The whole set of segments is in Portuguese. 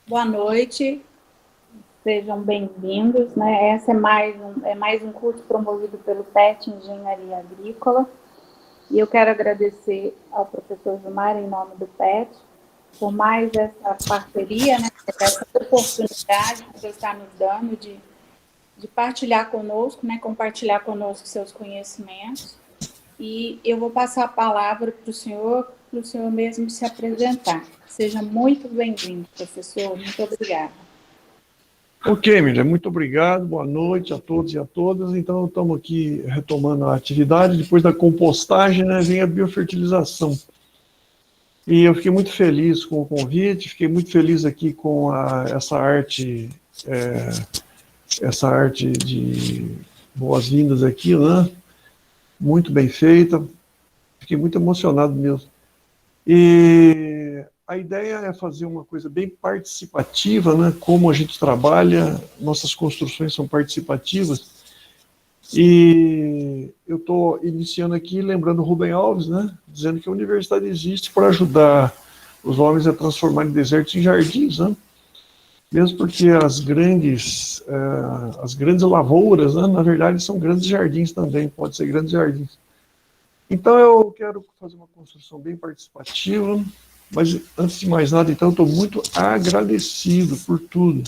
Boa noite, sejam bem-vindos, né? Essa é mais um curso promovido pelo PET Engenharia Agrícola, e eu quero agradecer ao professor Gilmar, em nome do PET, por mais essa parceria, né? Essa oportunidade que você está nos dando de partilhar conosco, né? Compartilhar conosco seus conhecimentos. E eu vou passar a palavra para o senhor mesmo se apresentar. Seja muito bem-vindo, professor. Muito obrigada. Ok, Miriam, muito obrigado, boa noite a todos e a todas. Então, estamos aqui retomando a atividade. Depois da compostagem, né, vem a biofertilização. E eu fiquei muito feliz com o convite, fiquei muito feliz aqui com essa arte de boas-vindas aqui, né? Muito bem feita, fiquei muito emocionado mesmo. E a ideia é fazer uma coisa bem participativa, né? Como a gente trabalha, nossas construções são participativas. E eu estou iniciando aqui, lembrando o Rubem Alves, né? Dizendo que a universidade existe para ajudar os homens a transformarem desertos em jardins, né? Mesmo porque as grandes lavouras, né? Na verdade, são grandes jardins também, pode ser grandes jardins. Então, eu quero fazer uma construção bem participativa, mas, antes de mais nada, então, eu estou muito agradecido por tudo.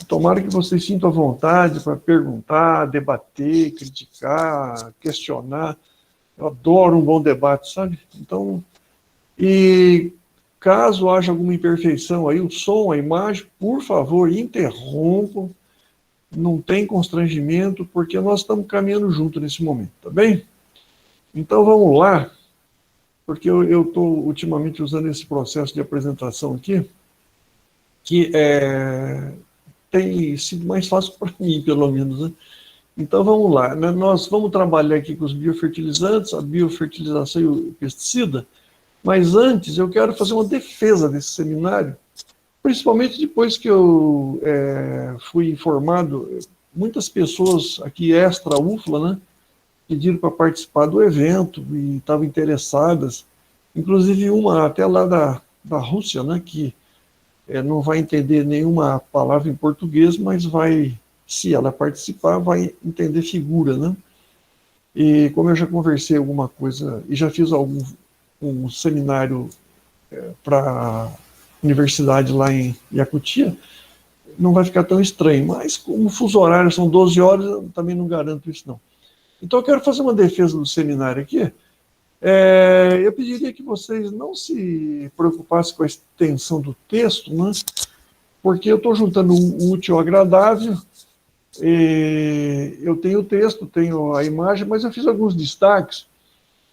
Tomara que vocês sintam a vontade para perguntar, debater, criticar, questionar. Eu adoro um bom debate, sabe? Então, e caso haja alguma imperfeição aí, o som, a imagem, por favor, interrompam. Não tem constrangimento, porque nós estamos caminhando junto nesse momento, tá bem? Então, vamos lá, porque eu estou ultimamente usando esse processo de apresentação aqui, que tem sido mais fácil para mim, pelo menos, né? Então, vamos lá. Nós vamos trabalhar aqui com os biofertilizantes, a biofertilização e o pesticida, mas antes eu quero fazer uma defesa desse seminário, principalmente depois que eu fui informado, muitas pessoas aqui extra-UFLA, né, pediram para participar do evento e estavam interessadas, inclusive uma até lá da Rússia, né, que não vai entender nenhuma palavra em português, mas vai, se ela participar, vai entender figura, né? E como eu já conversei alguma coisa, e já fiz um seminário para a universidade lá em Yakutia, não vai ficar tão estranho, mas como o fuso horário são 12 horas, eu também não garanto isso não. Então eu quero fazer uma defesa do seminário aqui. Eu pediria que vocês não se preocupassem com a extensão do texto, né? Porque eu estou juntando um útil ao agradável. Eu tenho o texto, tenho a imagem, mas eu fiz alguns destaques,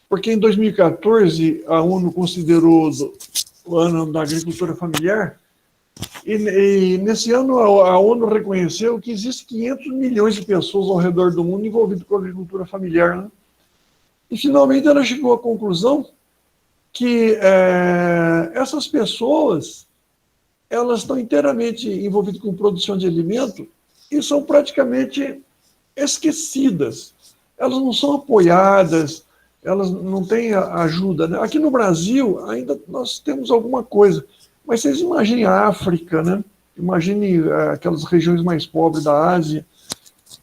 porque em 2014 a ONU considerou o ano da agricultura familiar, e nesse ano a ONU reconheceu que existe 500 milhões de pessoas ao redor do mundo envolvidas com a agricultura familiar, né? E finalmente ela chegou à conclusão que essas pessoas, elas estão inteiramente envolvidas com produção de alimento e são praticamente esquecidas. Elas não são apoiadas, elas não têm ajuda, né? Aqui no Brasil ainda nós temos alguma coisa, mas vocês imaginem a África, né? Imaginem aquelas regiões mais pobres da Ásia.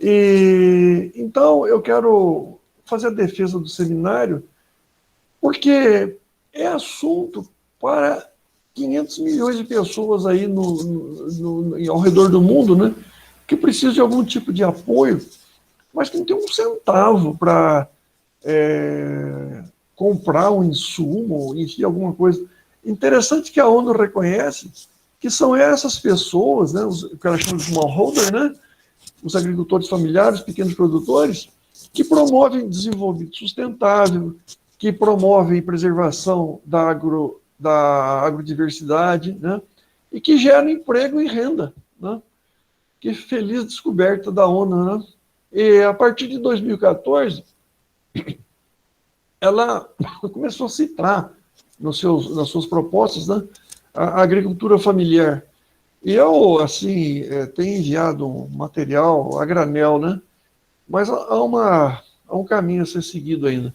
E então eu quero fazer a defesa do seminário, porque é assunto para 500 milhões de pessoas aí ao redor do mundo, né, que precisam de algum tipo de apoio, mas que não tem um centavo para comprar um insumo, enfim, alguma coisa. Interessante que a ONU reconhece que são essas pessoas, né, o que ela chama de smallholder, né, os agricultores familiares, pequenos produtores, que promovem desenvolvimento sustentável, que promovem preservação da agrodiversidade, né? E que geram emprego e renda, né? Que feliz descoberta da ONU, né? E a partir de 2014, ela começou a citar nas suas propostas, né, a agricultura familiar. E eu, assim, tenho enviado um material a granel, né? Mas há um caminho a ser seguido ainda.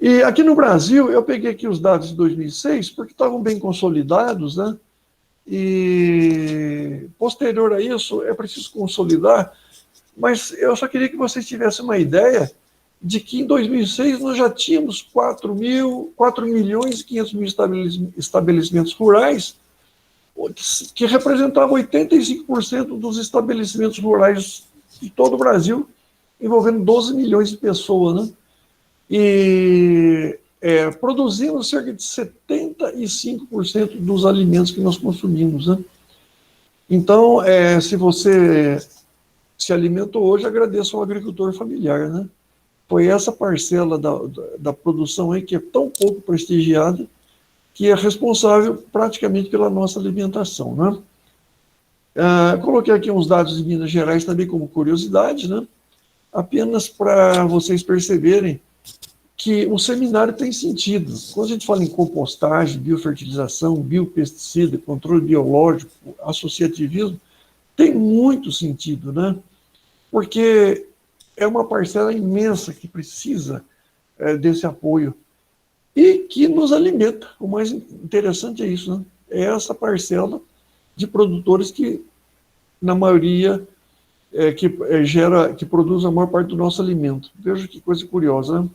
E aqui no Brasil, eu peguei aqui os dados de 2006, porque estavam bem consolidados, né? E, posterior a isso, é preciso consolidar, mas eu só queria que vocês tivessem uma ideia de que em 2006 nós já tínhamos 4.500.000 estabelecimentos rurais, que representavam 85% dos estabelecimentos rurais de todo o Brasil, envolvendo 12 milhões de pessoas, né? E produzimos cerca de 75% dos alimentos que nós consumimos, né? Então, se você se alimentou hoje, agradeço ao agricultor familiar, né? Foi essa parcela da produção aí que é tão pouco prestigiada, que é responsável praticamente pela nossa alimentação, né? Coloquei aqui uns dados de Minas Gerais também como curiosidade, né? Apenas para vocês perceberem que o seminário tem sentido. Quando a gente fala em compostagem, biofertilização, biopesticida, controle biológico, associativismo, tem muito sentido, né? Porque é uma parcela imensa que precisa desse apoio e que nos alimenta. O mais interessante é isso, né? É essa parcela de produtores que, na maioria, que produz a maior parte do nosso alimento. Veja que coisa curiosa, né?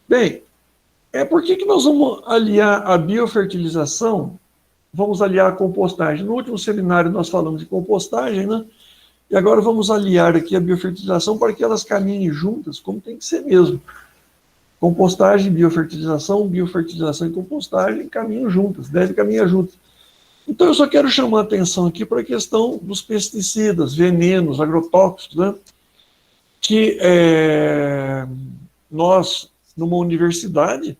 Bem, por que nós vamos aliar a biofertilização, vamos aliar a compostagem? No último seminário nós falamos de compostagem, né? E agora vamos aliar aqui a biofertilização para que elas caminhem juntas, como tem que ser mesmo. Compostagem, biofertilização e compostagem caminham juntas, devem caminhar juntas. Então eu só quero chamar a atenção aqui para a questão dos pesticidas, venenos, agrotóxicos, né? Que nós, numa universidade,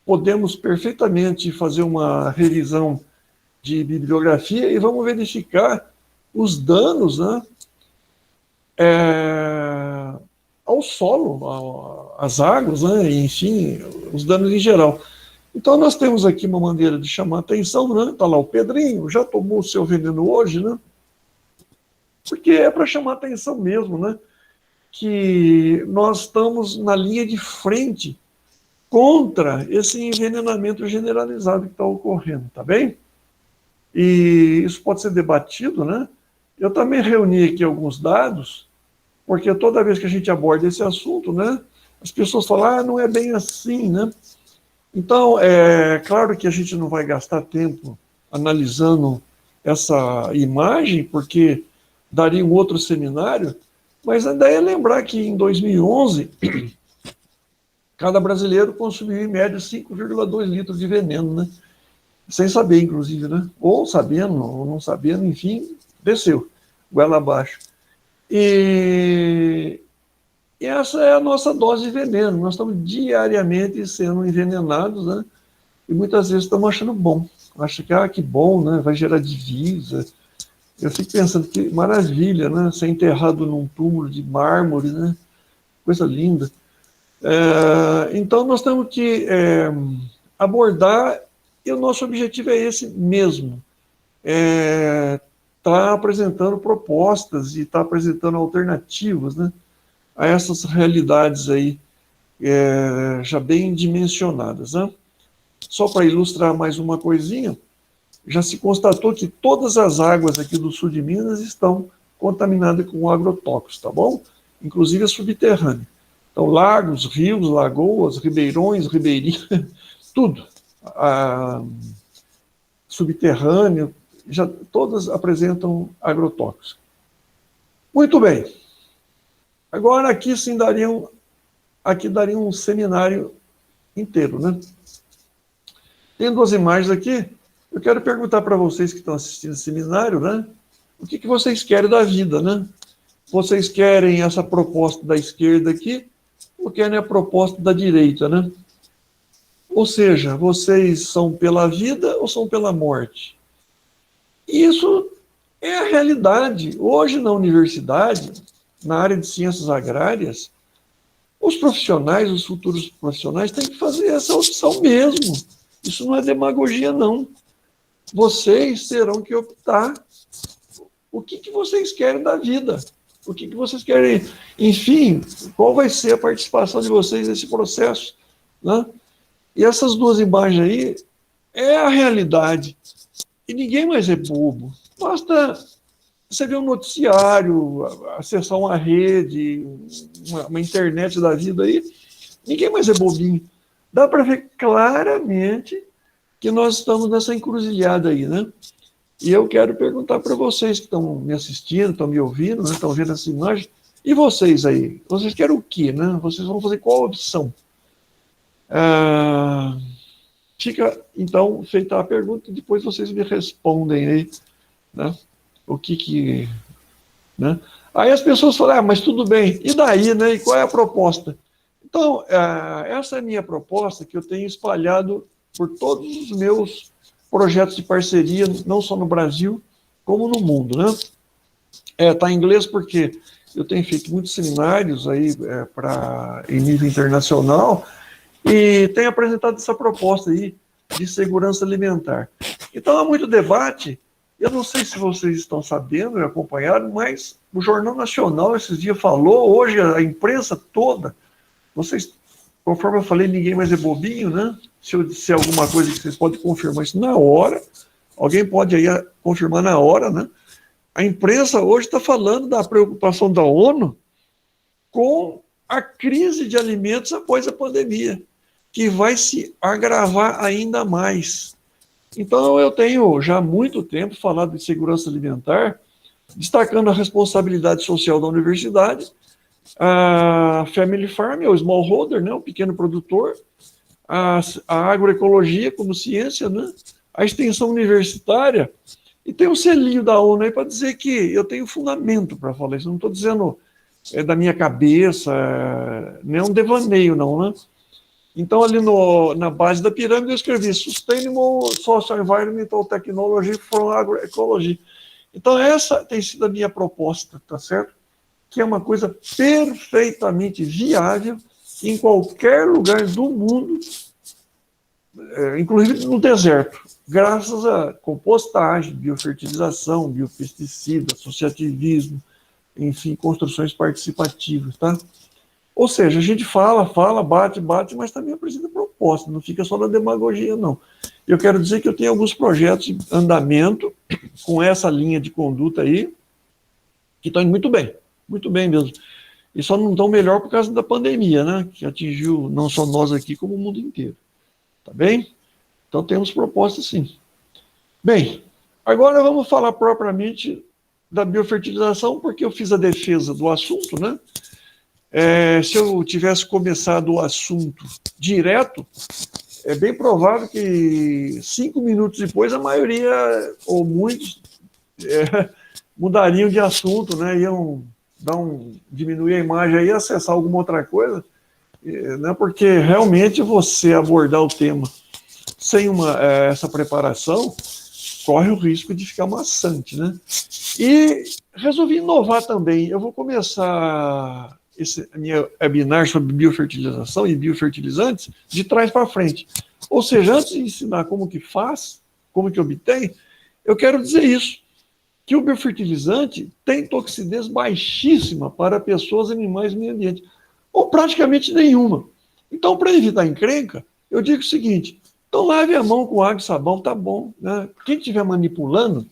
podemos perfeitamente fazer uma revisão de bibliografia e vamos verificar os danos, né, ao solo, às águas, né, enfim, os danos em geral. Então, nós temos aqui uma maneira de chamar a atenção, né? Está lá o Pedrinho, já tomou o seu veneno hoje, né? Porque é para chamar a atenção mesmo, né? Que nós estamos na linha de frente contra esse envenenamento generalizado que está ocorrendo, tá bem? E isso pode ser debatido, né? Eu também reuni aqui alguns dados, porque toda vez que a gente aborda esse assunto, né, as pessoas falam, não é bem assim, né? Então, é claro que a gente não vai gastar tempo analisando essa imagem, porque daria um outro seminário, mas ainda é lembrar que em 2011, cada brasileiro consumiu em média 5,2 litros de veneno, né? Sem saber, inclusive, né? Ou sabendo, ou não sabendo, enfim, desceu, goela abaixo. E essa é a nossa dose de veneno. Nós estamos diariamente sendo envenenados, né? E muitas vezes estamos achando bom. Acha que bom, né? Vai gerar divisa. Eu fico pensando que maravilha, né? Ser enterrado num túmulo de mármore, né? Coisa linda. Então, nós temos que abordar, e o nosso objetivo é esse mesmo. Tá apresentando propostas e está apresentando alternativas, né, a essas realidades aí já bem dimensionadas, né? Só para ilustrar mais uma coisinha, já se constatou que todas as águas aqui do sul de Minas estão contaminadas com agrotóxicos, tá bom? Inclusive a subterrânea. Então, lagos, rios, lagoas, ribeirões, ribeirinhos, tudo. Subterrâneo, já todas apresentam agrotóxicos. Muito bem. Agora aqui sim daria um seminário inteiro, né? Tem duas imagens aqui. Eu quero perguntar para vocês que estão assistindo esse seminário, né? O que vocês querem da vida, né? Vocês querem essa proposta da esquerda aqui ou querem a proposta da direita, né? Ou seja, vocês são pela vida ou são pela morte? Isso é a realidade. Hoje, na universidade, na área de ciências agrárias, os profissionais, os futuros profissionais, têm que fazer essa opção mesmo. Isso não é demagogia, não. Vocês terão que optar o que vocês querem da vida. O que vocês querem, enfim, qual vai ser a participação de vocês nesse processo, né? E essas duas imagens aí é a realidade. E ninguém mais é bobo. Basta você ver um noticiário, acessar uma rede, uma internet da vida aí, ninguém mais é bobinho. Dá para ver claramente que nós estamos nessa encruzilhada aí, né? E eu quero perguntar para vocês que estão me assistindo, estão me ouvindo, né, estão vendo essa imagem, e vocês aí? Vocês querem o quê, né? Vocês vão fazer qual opção? Fica, então, feita a pergunta, e depois vocês me respondem aí, né? O que né? Aí as pessoas falam, mas tudo bem, e daí, né? E qual é a proposta? Então, essa é a minha proposta que eu tenho espalhado por todos os meus projetos de parceria, não só no Brasil, como no mundo, né? Tá em inglês porque eu tenho feito muitos seminários aí em nível internacional e tenho apresentado essa proposta aí de segurança alimentar. Então, há muito debate. Eu não sei se vocês estão sabendo e acompanharam, mas o Jornal Nacional esses dias falou, hoje a imprensa toda, vocês, conforme eu falei, ninguém mais é bobinho, né? Se eu disser alguma coisa que vocês podem confirmar isso na hora, alguém pode aí confirmar na hora, né? A imprensa hoje está falando da preocupação da ONU com a crise de alimentos após a pandemia, que vai se agravar ainda mais. Então, eu tenho já há muito tempo falado de segurança alimentar, destacando a responsabilidade social da universidade, a Family Farm, o smallholder, né, o pequeno produtor, a agroecologia como ciência, né, a extensão universitária, e tem um selinho da ONU aí para dizer que eu tenho fundamento para falar isso, não estou dizendo da minha cabeça, nem um devaneio, não, né? Então, ali na base da pirâmide, eu escrevi Sustainable Social Environmental Technology for Agroecology. Então, essa tem sido a minha proposta, tá certo? Que é uma coisa perfeitamente viável em qualquer lugar do mundo, inclusive no deserto, graças a compostagem, biofertilização, biopesticida, associativismo, enfim, construções participativas, tá? Ou seja, a gente fala, bate, mas também apresenta proposta, não fica só na demagogia, não. Eu quero dizer que eu tenho alguns projetos em andamento com essa linha de conduta aí, que estão indo muito bem mesmo. E só não estão melhor por causa da pandemia, né? Que atingiu não só nós aqui, como o mundo inteiro. Tá bem? Então temos propostas sim. Bem, agora vamos falar propriamente da biofertilização, porque eu fiz a defesa do assunto, né? Se eu tivesse começado o assunto direto, é bem provável que 5 minutos depois a maioria, ou muitos, mudariam de assunto, né? Iam diminuir a imagem e acessar alguma outra coisa, né? Porque realmente você abordar o tema sem essa preparação corre o risco de ficar maçante, né? E resolvi inovar também. Eu vou começar a minha webinar sobre biofertilização e biofertilizantes de trás para frente. Ou seja, antes de ensinar como que faz, como que obtém, eu quero dizer isso, que o biofertilizante tem toxidez baixíssima para pessoas, animais e meio ambiente, ou praticamente nenhuma. Então, para evitar encrenca, eu digo o seguinte, então lave a mão com água e sabão, tá bom, né? Quem estiver manipulando,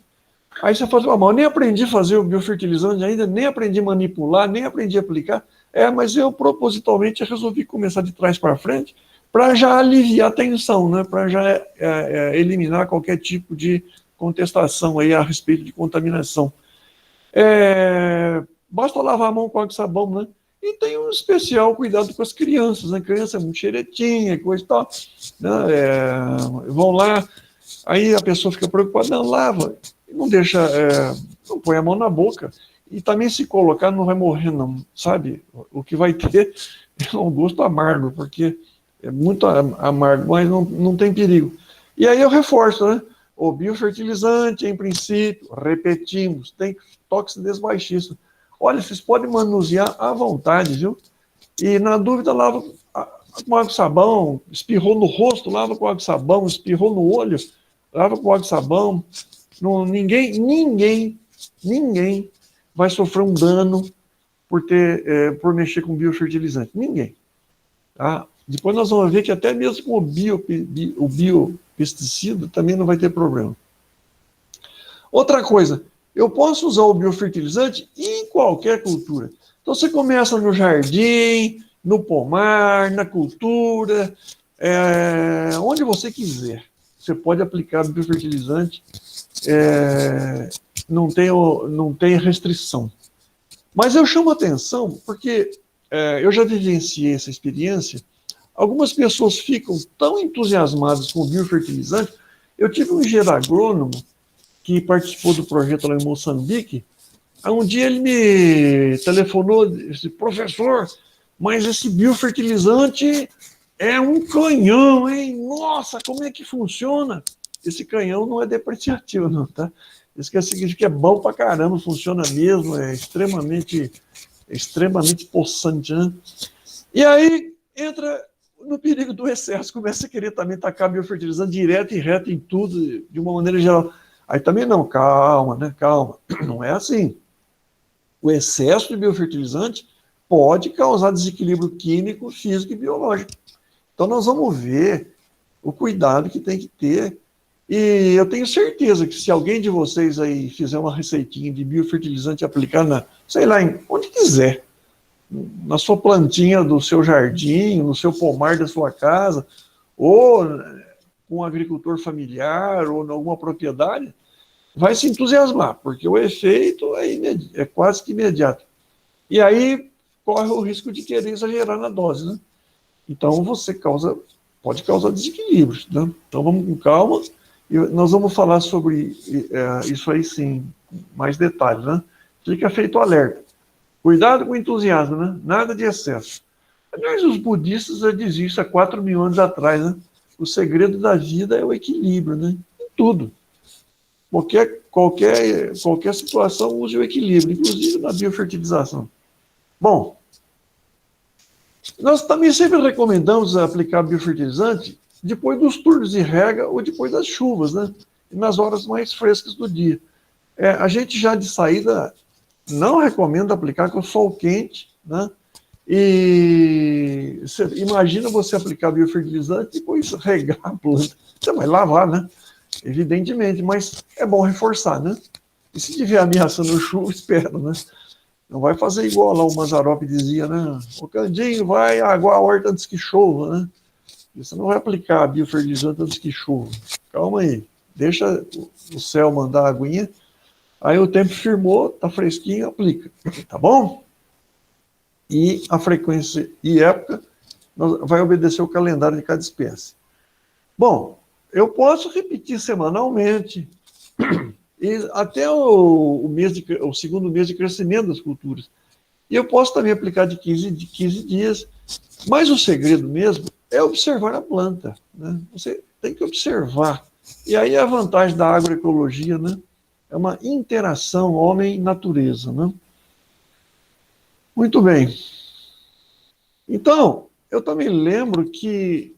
aí você faz, eu nem aprendi a fazer o biofertilizante ainda, nem aprendi a manipular, nem aprendi a aplicar, mas eu propositalmente resolvi começar de trás para frente, para já aliviar a tensão, né? Para já eliminar qualquer tipo de contestação aí a respeito de contaminação. Basta lavar a mão com água e sabão, né? E tem um especial cuidado com as crianças, né? Criança é muito xeretinha, coisa e tal, né? Vão lá, aí a pessoa fica preocupada, não, lava, não deixa, não põe a mão na boca, e também se colocar não vai morrer não, sabe? O que vai ter é um gosto amargo, porque é muito amargo, mas não tem perigo. E aí eu reforço, né? O biofertilizante, em princípio, repetimos, tem toxidez baixíssima. Olha, vocês podem manusear à vontade, viu? E na dúvida, lava com água e sabão, espirrou no rosto, lava com água e sabão, espirrou no olho, lava com água e sabão. Ninguém vai sofrer um dano por mexer com biofertilizante. Ninguém. Tá? Depois nós vamos ver que até mesmo com o biopesticida também não vai ter problema. Outra coisa, eu posso usar o biofertilizante em qualquer cultura. Então, você começa no jardim, no pomar, na cultura, onde você quiser. Você pode aplicar biofertilizante, não tem restrição. Mas eu chamo atenção porque eu já vivenciei essa experiência. Algumas pessoas ficam tão entusiasmadas com o biofertilizante. Eu tive um engenheiro agrônomo que participou do projeto lá em Moçambique. Um dia ele me telefonou e disse: professor, mas esse biofertilizante é um canhão, hein? Nossa, como é que funciona? Esse canhão não é depreciativo, não, tá? Isso quer dizer que é bom pra caramba, funciona mesmo, é extremamente possante, né? E aí entra no perigo do excesso, começa a querer também tacar biofertilizante direto e reto em tudo, de uma maneira geral. Aí também não, calma, né? Calma. Não é assim. O excesso de biofertilizante pode causar desequilíbrio químico, físico e biológico. Então nós vamos ver o cuidado que tem que ter. E eu tenho certeza que se alguém de vocês aí fizer uma receitinha de biofertilizante aplicada, sei lá, onde quiser, na sua plantinha do seu jardim, no seu pomar da sua casa, ou com um agricultor familiar, ou em alguma propriedade, vai se entusiasmar, porque o efeito é quase que imediato. E aí corre o risco de querer exagerar na dose, né? Então você pode causar desequilíbrios, né? Então vamos com calma, e nós vamos falar sobre isso aí sim, mais detalhes, né? Fica feito o alerta. Cuidado com o entusiasmo, né? Nada de excesso. Aliás, os budistas já diziam isso há 4.000 anos atrás, né? O segredo da vida é o equilíbrio, né? Em tudo. Qualquer situação use o equilíbrio, inclusive na biofertilização. Bom, nós também sempre recomendamos aplicar biofertilizante depois dos turnos de rega ou depois das chuvas, né? E nas horas mais frescas do dia. A gente já de saída não recomenda aplicar com o sol quente, né? E imagina você aplicar biofertilizante e depois regar a planta. Você vai lavar, né? Evidentemente, mas é bom reforçar, né? E se estiver ameaçando chuva, espera, né? Não vai fazer igual lá o Mazzaropi dizia, né? O Candinho vai aguar a horta antes que chova, né? Você não vai aplicar biofertilizante antes que chova. Calma aí. Deixa o céu mandar a aguinha. Aí o tempo firmou, tá fresquinho, aplica. Tá bom? E a frequência e época vai obedecer o calendário de cada espécie. Bom, eu posso repetir semanalmente e até o segundo mês de crescimento das culturas. E eu posso também aplicar de 15 dias, mas o segredo mesmo é observar a planta, né? Você tem que observar. E aí a vantagem da agroecologia, né? É uma interação homem-natureza, né? Muito bem. Então, eu também lembro que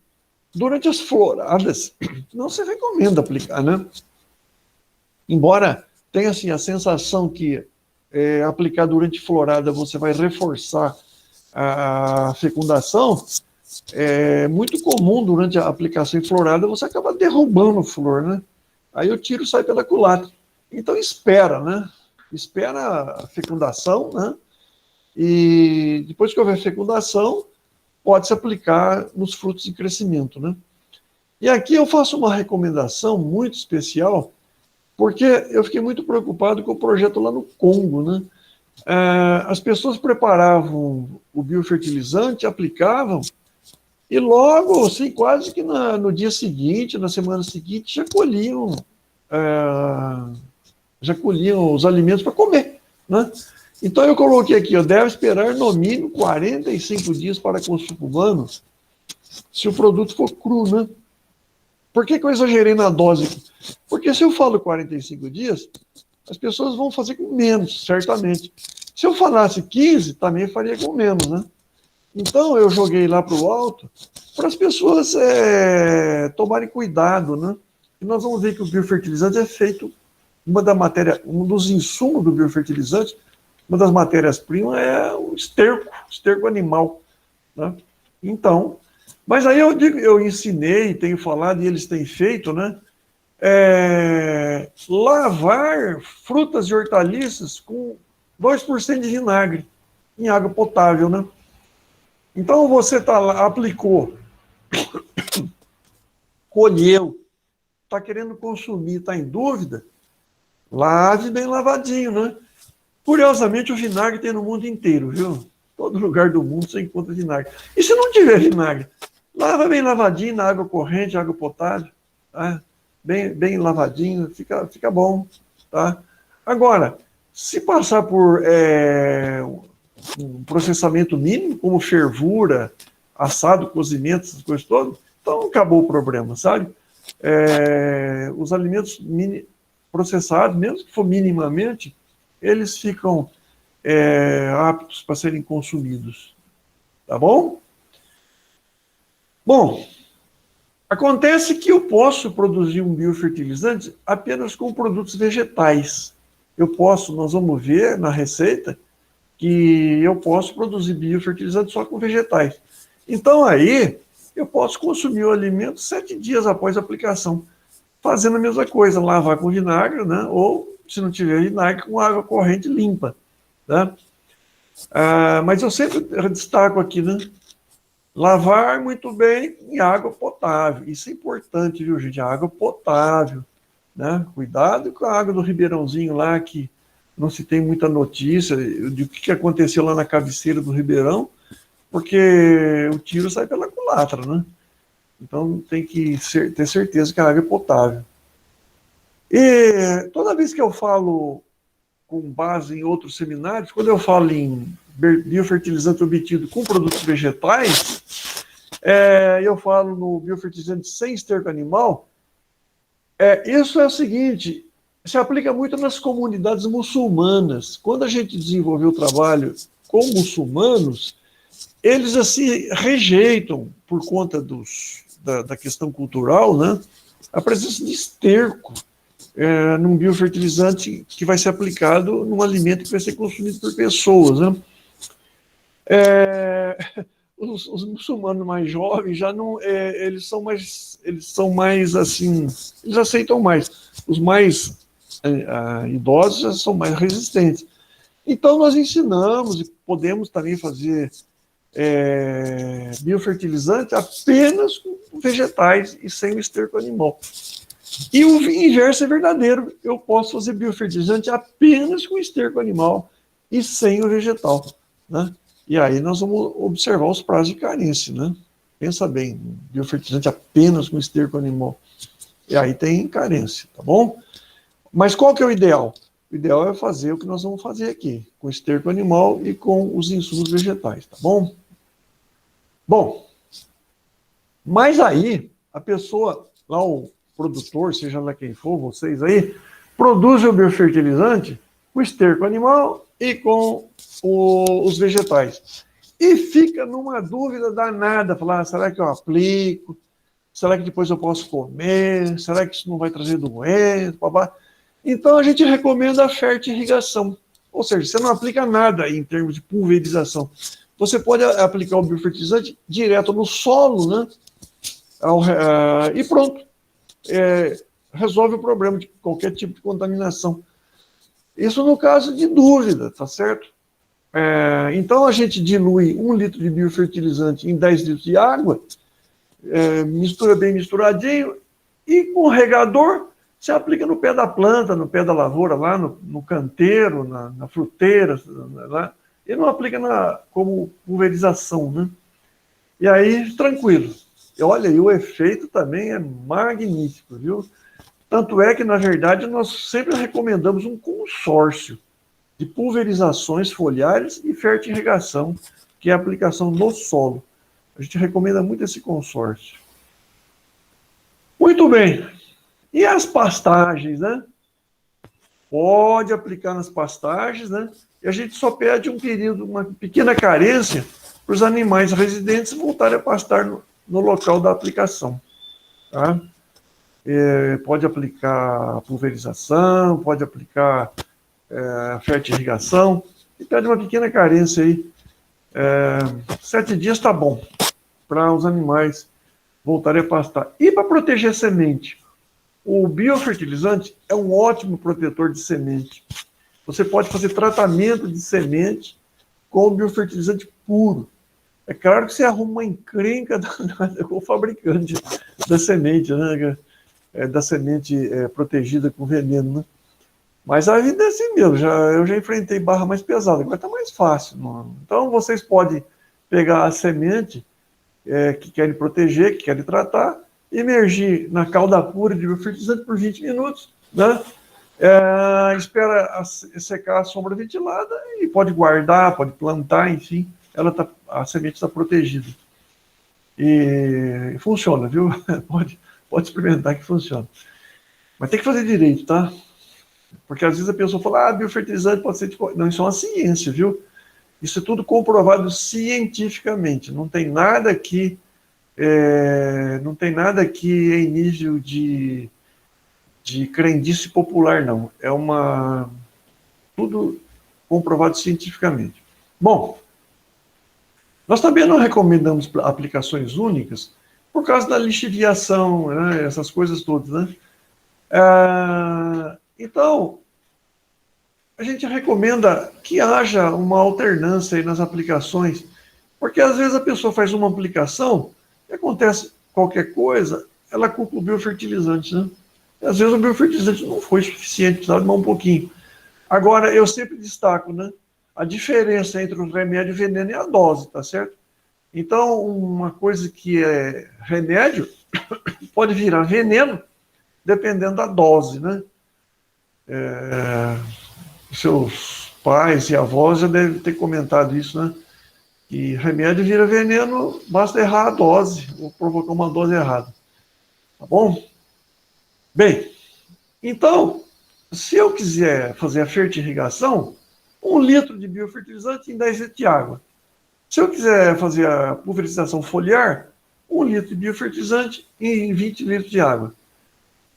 durante as floradas, não se recomenda aplicar, né? Embora tenha assim, a sensação que aplicar durante florada você vai reforçar a fecundação, é muito comum durante a aplicação em florada você acaba derrubando flor, né? Aí o tiro sai pela culatra. Então espera, né? Espera a fecundação, né? E depois que houver fecundação, pode-se aplicar nos frutos em crescimento, né? E aqui eu faço uma recomendação muito especial, porque eu fiquei muito preocupado com o projeto lá no Congo, né? As pessoas preparavam o biofertilizante, aplicavam, e logo, assim, quase que no dia seguinte, na semana seguinte, já colhiam os alimentos para comer, né? Então eu coloquei aqui, deve esperar no mínimo 45 dias para consumo humano, se o produto for cru, né? Por que eu exagerei na dose aqui? Porque se eu falo 45 dias, as pessoas vão fazer com menos, certamente. Se eu falasse 15, também faria com menos, né? Então eu joguei lá para o alto para as pessoas tomarem cuidado, né? E nós vamos ver que o biofertilizante é feito, um dos insumos do biofertilizante, uma das matérias-primas é o esterco animal, né? Então, mas aí eu ensinei, tenho falado, e eles têm feito, né? lavar frutas e hortaliças com 2% de vinagre em água potável, né? Então você aplicou, colheu, está querendo consumir, está em dúvida, lave bem lavadinho, né? Curiosamente, o vinagre tem no mundo inteiro, viu? Todo lugar do mundo você encontra vinagre. E se não tiver vinagre? Lava bem lavadinho na água corrente, água potável, tá? Bem lavadinho, fica bom, tá? Agora, se passar por um processamento mínimo, como fervura, assado, cozimento, essas coisas todas, então acabou o problema, sabe? Os alimentos processados, mesmo que for minimamente, eles ficam aptos para serem consumidos. Tá bom? Bom, acontece que eu posso produzir um biofertilizante apenas com produtos vegetais. Nós vamos ver na receita, que eu posso produzir biofertilizante só com vegetais. Então, aí, eu posso consumir o alimento 7 dias após a aplicação, fazendo a mesma coisa, lavar com vinagre, né? Ou, se não tiver vinagre, com água corrente limpa. Né? Mas eu sempre destaco aqui, né? Lavar muito bem em água potável. Isso é importante, viu, gente? A água potável. Né? Cuidado com a água do Ribeirãozinho lá, que não se tem muita notícia de o que aconteceu lá na cabeceira do Ribeirão, porque o tiro sai pela culatra, né? Então tem que ter certeza que a água é potável. E toda vez que eu falo com base em outros seminários, quando eu falo em biofertilizante obtido com produtos vegetais, eu falo no biofertilizante sem esterco animal, isso é o seguinte, se aplica muito nas comunidades muçulmanas. Quando a gente desenvolveu o trabalho com muçulmanos, eles assim rejeitam, por conta da questão cultural, né, a presença de esterco num biofertilizante que vai ser aplicado num alimento que vai ser consumido por pessoas. Né? Os muçulmanos mais jovens já não, eles são mais assim, eles aceitam mais. Os mais idosos já são mais resistentes. Então nós ensinamos e podemos também fazer biofertilizante apenas com vegetais e sem o esterco animal. E o inverso é verdadeiro. Eu posso fazer biofertilizante apenas com esterco animal e sem o vegetal. Né? E aí nós vamos observar os prazos de carência. Né? Pensa bem, biofertilizante apenas com esterco animal. E aí tem carência, tá bom? Mas qual que é o ideal? O ideal é fazer o que nós vamos fazer aqui, com esterco animal e com os insumos vegetais, tá bom? Bom, mas aí a pessoa, lá o produtor, seja lá quem for, vocês aí, produz o biofertilizante com esterco animal e com os vegetais. E fica numa dúvida danada, falar, será que eu aplico? Será que depois eu posso comer? Será que isso não vai trazer doença? Babá? Então a gente recomenda a fertirrigação. Ou seja, você não aplica nada em termos de pulverização. Você pode aplicar o biofertilizante direto no solo, né? E pronto. Resolve o problema de qualquer tipo de contaminação. Isso no caso de dúvida, tá certo? Então a gente dilui 1 litro de biofertilizante em 10 litros de água, mistura bem misturadinho, e com o regador você aplica no pé da planta, no pé da lavoura, lá no canteiro, na fruteira, lá, e não aplica como pulverização, né? E aí, tranquilo. E olha, e o efeito também é magnífico, viu? Tanto é que, na verdade, nós sempre recomendamos um consórcio de pulverizações foliares e fertirrigação, que é a aplicação no solo. A gente recomenda muito esse consórcio. Muito bem. E as pastagens, né? Pode aplicar nas pastagens, né? E a gente só pede um período, uma pequena carência, para os animais residentes voltarem a pastar no local da aplicação. Tá? Pode aplicar pulverização, pode aplicar fertirrigação, e pede uma pequena carência aí. 7 dias está bom, para os animais voltarem a pastar. E para proteger a semente? o biofertilizante é um ótimo protetor de semente. Você pode fazer tratamento de semente com o biofertilizante puro. É claro que você arruma uma encrenca com o fabricante da semente, né? Da semente protegida com veneno, né? Mas a vida é assim mesmo, eu já enfrentei barra mais pesada, agora está mais fácil. Não? Então vocês podem pegar a semente que querem proteger, que querem tratar, imergir na calda pura de biofertilizante por 20 minutos, né? Espera secar a sombra ventilada e pode guardar, pode plantar, enfim, a semente está protegida. E funciona, viu? Pode experimentar que funciona. Mas tem que fazer direito, tá? Porque às vezes a pessoa fala, biofertilizante pode ser tipo... Não, isso é uma ciência, viu? Isso é tudo comprovado cientificamente. Não tem nada aqui, em nível de crendice popular, não. Tudo comprovado cientificamente. Bom, nós também não recomendamos aplicações únicas por causa da lixiviação, né, essas coisas todas, né? Então, a gente recomenda que haja uma alternância aí nas aplicações, porque às vezes a pessoa faz uma aplicação e acontece qualquer coisa, ela culpa o biofertilizante, né? E às vezes o biofertilizante não foi suficiente, precisava de mais um pouquinho. Agora, eu sempre destaco, né? A diferença entre o remédio e o veneno é a dose, tá certo? Então, uma coisa que é remédio pode virar veneno dependendo da dose, né? Seus pais e avós já devem ter comentado isso, né? Que remédio vira veneno, basta errar a dose, ou provocar uma dose errada. Tá bom? Bem, então, se eu quiser fazer a fertirrigação, 1 litro de biofertilizante em 10 litros de água. Se eu quiser fazer a pulverização foliar, 1 litro de biofertilizante em 20 litros de água.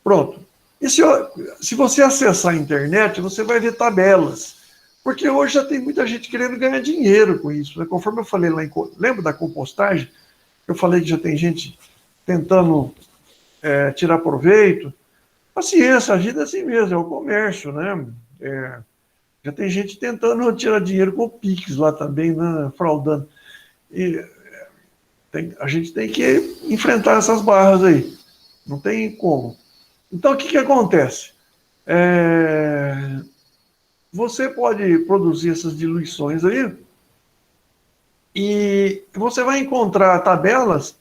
Pronto. E se você acessar a internet, você vai ver tabelas. Porque hoje já tem muita gente querendo ganhar dinheiro com isso, né? Conforme eu falei lá lembra da compostagem? Eu falei que já tem gente tentando tirar proveito. Paciência, a vida é assim mesmo, é o comércio, né? Já tem gente tentando tirar dinheiro com o Pix lá também, né? Fraudando. E a gente tem que enfrentar essas barras aí. Não tem como. Então, o que acontece? Você pode produzir essas diluições aí e você vai encontrar tabelas.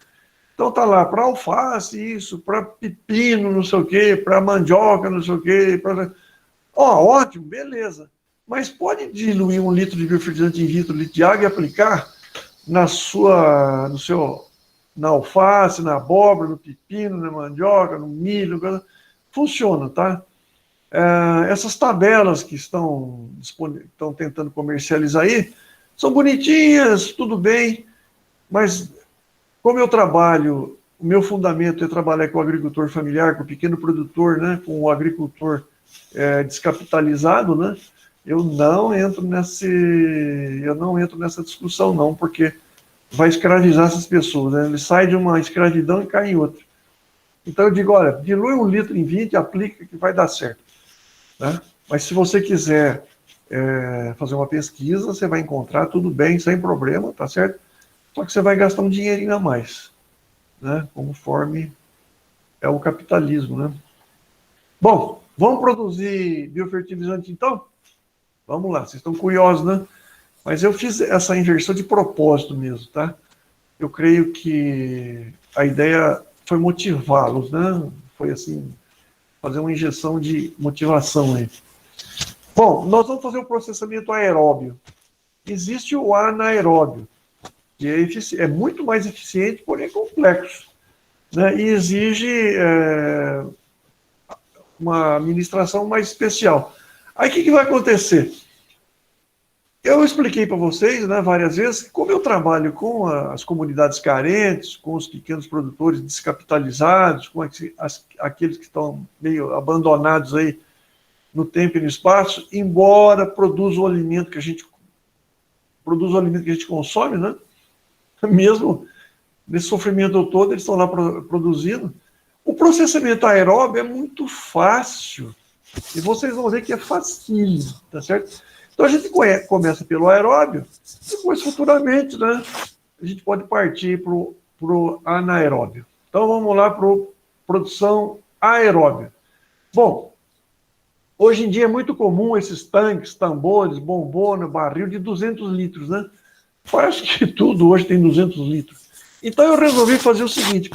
Então, tá lá, para alface, isso, para pepino, não sei o quê, para mandioca, não sei o quê. Ótimo, beleza. Mas pode diluir 1 litro de biofertilizante em litro de água e aplicar na alface, na abóbora, no pepino, na mandioca, no milho, funciona, tá? Essas tabelas que estão tentando comercializar aí, são bonitinhas, tudo bem, mas como eu trabalho, o meu fundamento é trabalhar com o agricultor familiar, com o pequeno produtor, né, com o agricultor descapitalizado, né, eu não entro nessa discussão não, porque vai escravizar essas pessoas, né? Ele sai de uma escravidão e cai em outra. Então eu digo, olha, dilui 1 litro em 20, aplica que vai dar certo. Né? Mas se você quiser fazer uma pesquisa, você vai encontrar tudo bem, sem problema, tá certo? Só que você vai gastar um dinheirinho a mais, né? Conforme é o capitalismo, né? Bom, vamos produzir biofertilizante então? Vamos lá, vocês estão curiosos, né? Mas eu fiz essa inversão de propósito mesmo, tá? Eu creio que a ideia foi motivá-los, né? Foi assim, fazer uma injeção de motivação aí. Bom, nós vamos fazer o processamento aeróbio. Existe o anaeróbio, que é muito mais eficiente, porém complexo, né? E exige uma administração mais especial. Aí o que vai acontecer? Eu expliquei para vocês, né, várias vezes, que como eu trabalho com as comunidades carentes, com os pequenos produtores descapitalizados, com aqueles que estão meio abandonados aí no tempo e no espaço, embora produza o alimento que a gente consome, né? Mesmo nesse sofrimento todo, eles estão lá produzindo. O processamento aeróbio é muito fácil, e vocês vão ver que é facílimo, tá certo? Então a gente começa pelo aeróbio, depois futuramente, né, a gente pode partir para o anaeróbio. Então vamos lá para a produção aeróbia. Bom, hoje em dia é muito comum esses tanques, tambores, bombona, barril de 200 litros, né? Quase que tudo hoje tem 200 litros. Então eu resolvi fazer o seguinte,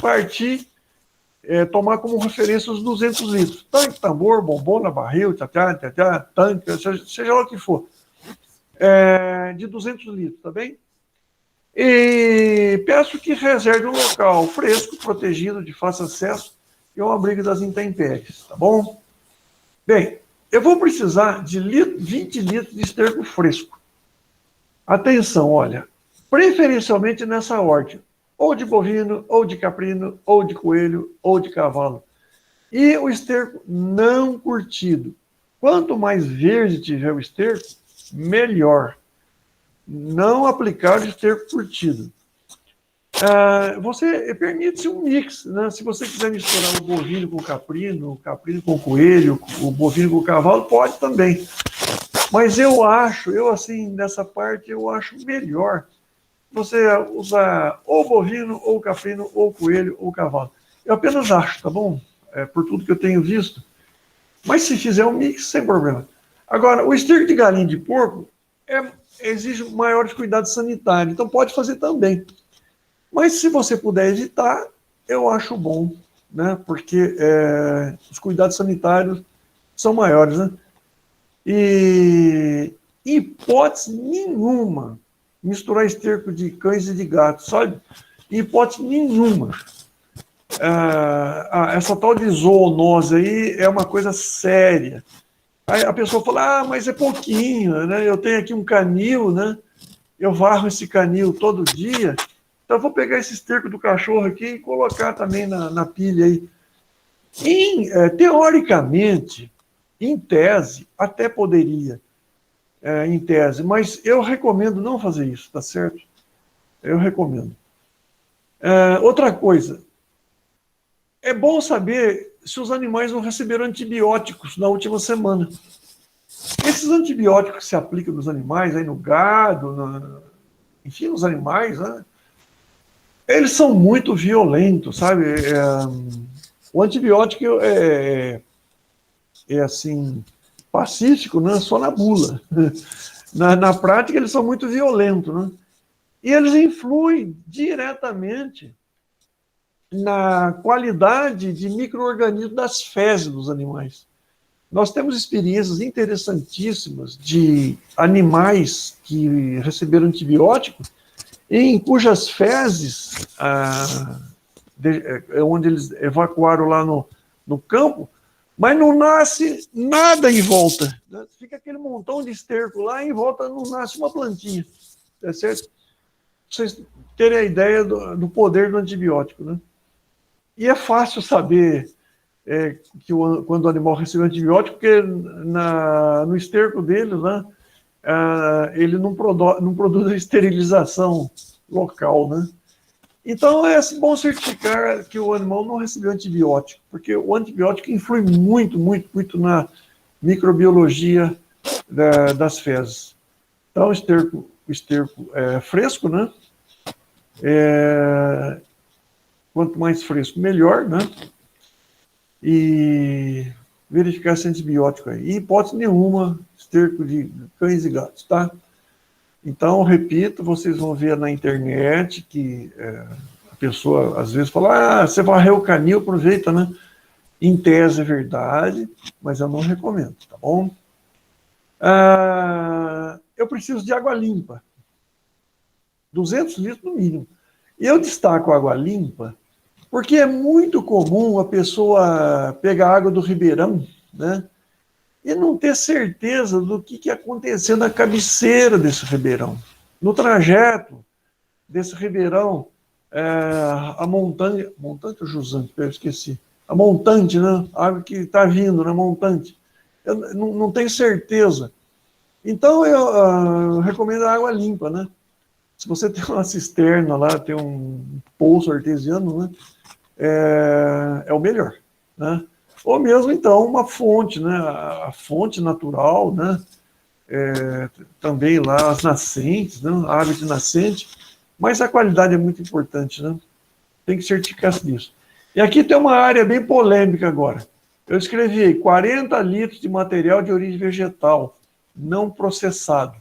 tomar como referência os 200 litros. Tanque, tambor, bombona, barril, tanque, seja lá o que for. De 200 litros, tá bem? E peço que reserve um local fresco, protegido, de fácil acesso e um abrigo das intempéries, tá bom? Bem, eu vou precisar de 20 litros de esterco fresco. Atenção, olha, preferencialmente nessa ordem, ou de bovino, ou de caprino, ou de coelho, ou de cavalo. E o esterco não curtido. Quanto mais verde tiver o esterco, melhor. Não aplicar o esterco curtido. Você permite-se um mix, né? Se você quiser misturar o bovino com o caprino com o coelho, o bovino com o cavalo, pode também. Mas eu assim, nessa parte, eu acho melhor você usar ou bovino, ou caprino, ou coelho, ou cavalo. Eu apenas acho, tá bom? Por tudo que eu tenho visto. Mas se fizer um mix, sem problema. Agora, o esterco de galinha e de porco exige maiores cuidados sanitários, então pode fazer também. Mas se você puder evitar, eu acho bom, né? Porque os cuidados sanitários são maiores, né? E hipótese nenhuma misturar esterco de cães e de gatos, sabe? Hipótese nenhuma. Essa tal de zoonose aí é uma coisa séria. Aí a pessoa fala, mas é pouquinho, né? Eu tenho aqui um canil, né? Eu varro esse canil todo dia, então eu vou pegar esse esterco do cachorro aqui e colocar também na pilha aí. Teoricamente, em tese, até poderia, em tese, mas eu recomendo não fazer isso, tá certo? Eu recomendo. Outra coisa, é bom saber se os animais não receberam antibióticos na última semana. Esses antibióticos que se aplicam nos animais, aí no gado, enfim, nos animais, né? Eles são muito violentos, sabe? O antibiótico assim, pacífico, né? Só na bula. Na prática, eles são muito violentos, né? E eles influem diretamente na qualidade de micro-organismos das fezes dos animais. Nós temos experiências interessantíssimas de animais que receberam antibiótico em cujas fezes, onde eles evacuaram lá no campo, mas não nasce nada em volta. Né? Fica aquele montão de esterco lá e em volta não nasce uma plantinha. Tá certo? Pra vocês terem a ideia do poder do antibiótico. Né? E é fácil saber quando o animal recebeu antibiótico, porque no esterco dele, né, ele não produz a esterilização local, né? Então é bom certificar que o animal não recebeu antibiótico, porque o antibiótico influi muito, muito, muito na microbiologia das fezes. Então, o esterco fresco, né? Quanto mais fresco, melhor, né? E verificar esse antibiótico aí. E hipótese nenhuma, esterco de cães e gatos, tá? Então, repito, vocês vão ver na internet que a pessoa às vezes fala, você varreu o canil, aproveita, né? Em tese é verdade, mas eu não recomendo, tá bom? Eu preciso de água limpa. 200 litros no mínimo. E eu destaco a água limpa porque é muito comum a pessoa pegar água do ribeirão, né? E não ter certeza do que aconteceu na cabeceira desse ribeirão. No trajeto desse ribeirão, a montante ou jusante, eu esqueci. A montante, né? A água que está vindo na montante. Eu não tenho certeza. Então, eu recomendo a água limpa, né? Se você tem uma cisterna lá, tem um poço artesiano, né? é o melhor, né? Ou mesmo, então, uma fonte, né? A fonte natural, né? Também lá as nascentes, né? A água de nascente, mas a qualidade é muito importante, né? Tem que certificar-se disso. E aqui tem uma área bem polêmica agora. Eu escrevi 40 litros de material de origem vegetal, não processado.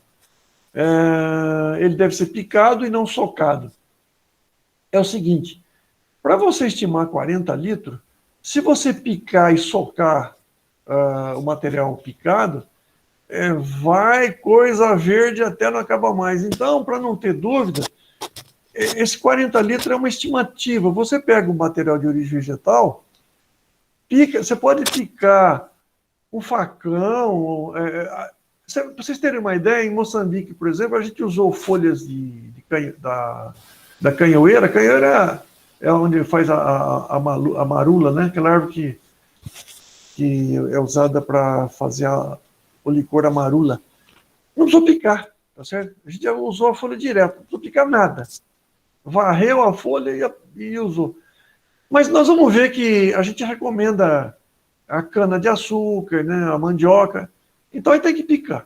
Ele deve ser picado e não socado. É o seguinte, para você estimar 40 litros, se você picar e socar o material picado, vai coisa verde até não acabar mais. Então, para não ter dúvida, esse 40 litros é uma estimativa. Você pega o material de origem vegetal, pica, você pode picar um facão. Para vocês terem uma ideia, em Moçambique, por exemplo, a gente usou folhas da canhoeira. A canhoeira é onde faz a marula, né? Aquela árvore que é usada para fazer o licor da marula. Não precisou picar, tá certo? A gente já usou a folha direto, não precisou picar nada. Varreu a folha e usou. Mas nós vamos ver que a gente recomenda a cana-de-açúcar, né, a mandioca. Então, aí tem que picar.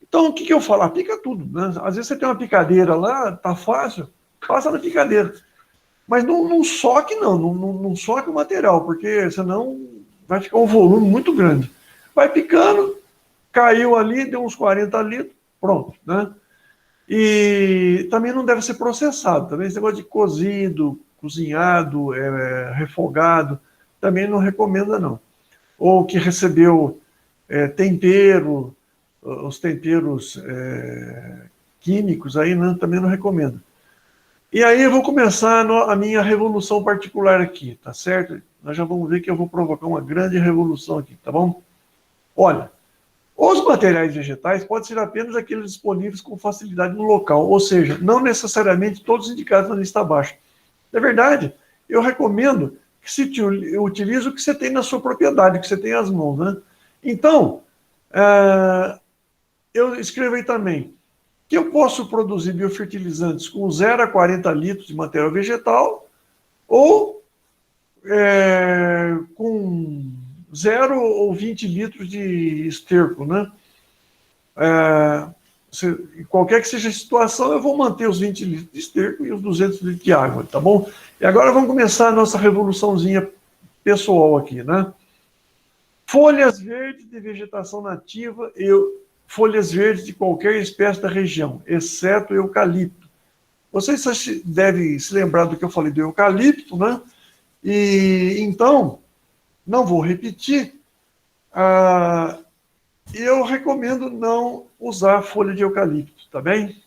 Então, o que eu falo? Pica tudo, né? Às vezes você tem uma picadeira lá, tá fácil, passa na picadeira. Mas não soque, não soque o material, porque senão vai ficar um volume muito grande. Vai picando, caiu ali, deu uns 40 litros, pronto, né? E também não deve ser processado. Também esse negócio de cozido, cozinhado, refogado, também não recomenda, não. Ou que recebeu tempero, os temperos químicos, aí também não recomendo. E aí eu vou começar a minha revolução particular aqui, tá certo? Nós já vamos ver que eu vou provocar uma grande revolução aqui, tá bom? Olha, os materiais vegetais podem ser apenas aqueles disponíveis com facilidade no local, ou seja, não necessariamente todos indicados na lista abaixo. Na verdade, eu recomendo que se utilize o que você tem na sua propriedade, que você tem às mãos, né? Então, eu escrevi também que eu posso produzir biofertilizantes com 0 a 40 litros de material vegetal ou com 0 ou 20 litros de esterco, né? Qualquer que seja a situação, eu vou manter os 20 litros de esterco e os 200 litros de água, tá bom? E agora vamos começar a nossa revoluçãozinha pessoal aqui, né? Folhas verdes de vegetação nativa e folhas verdes de qualquer espécie da região, exceto eucalipto. Vocês devem se lembrar do que eu falei do eucalipto, né? E então, não vou repetir, eu recomendo não usar folha de eucalipto, tá bem?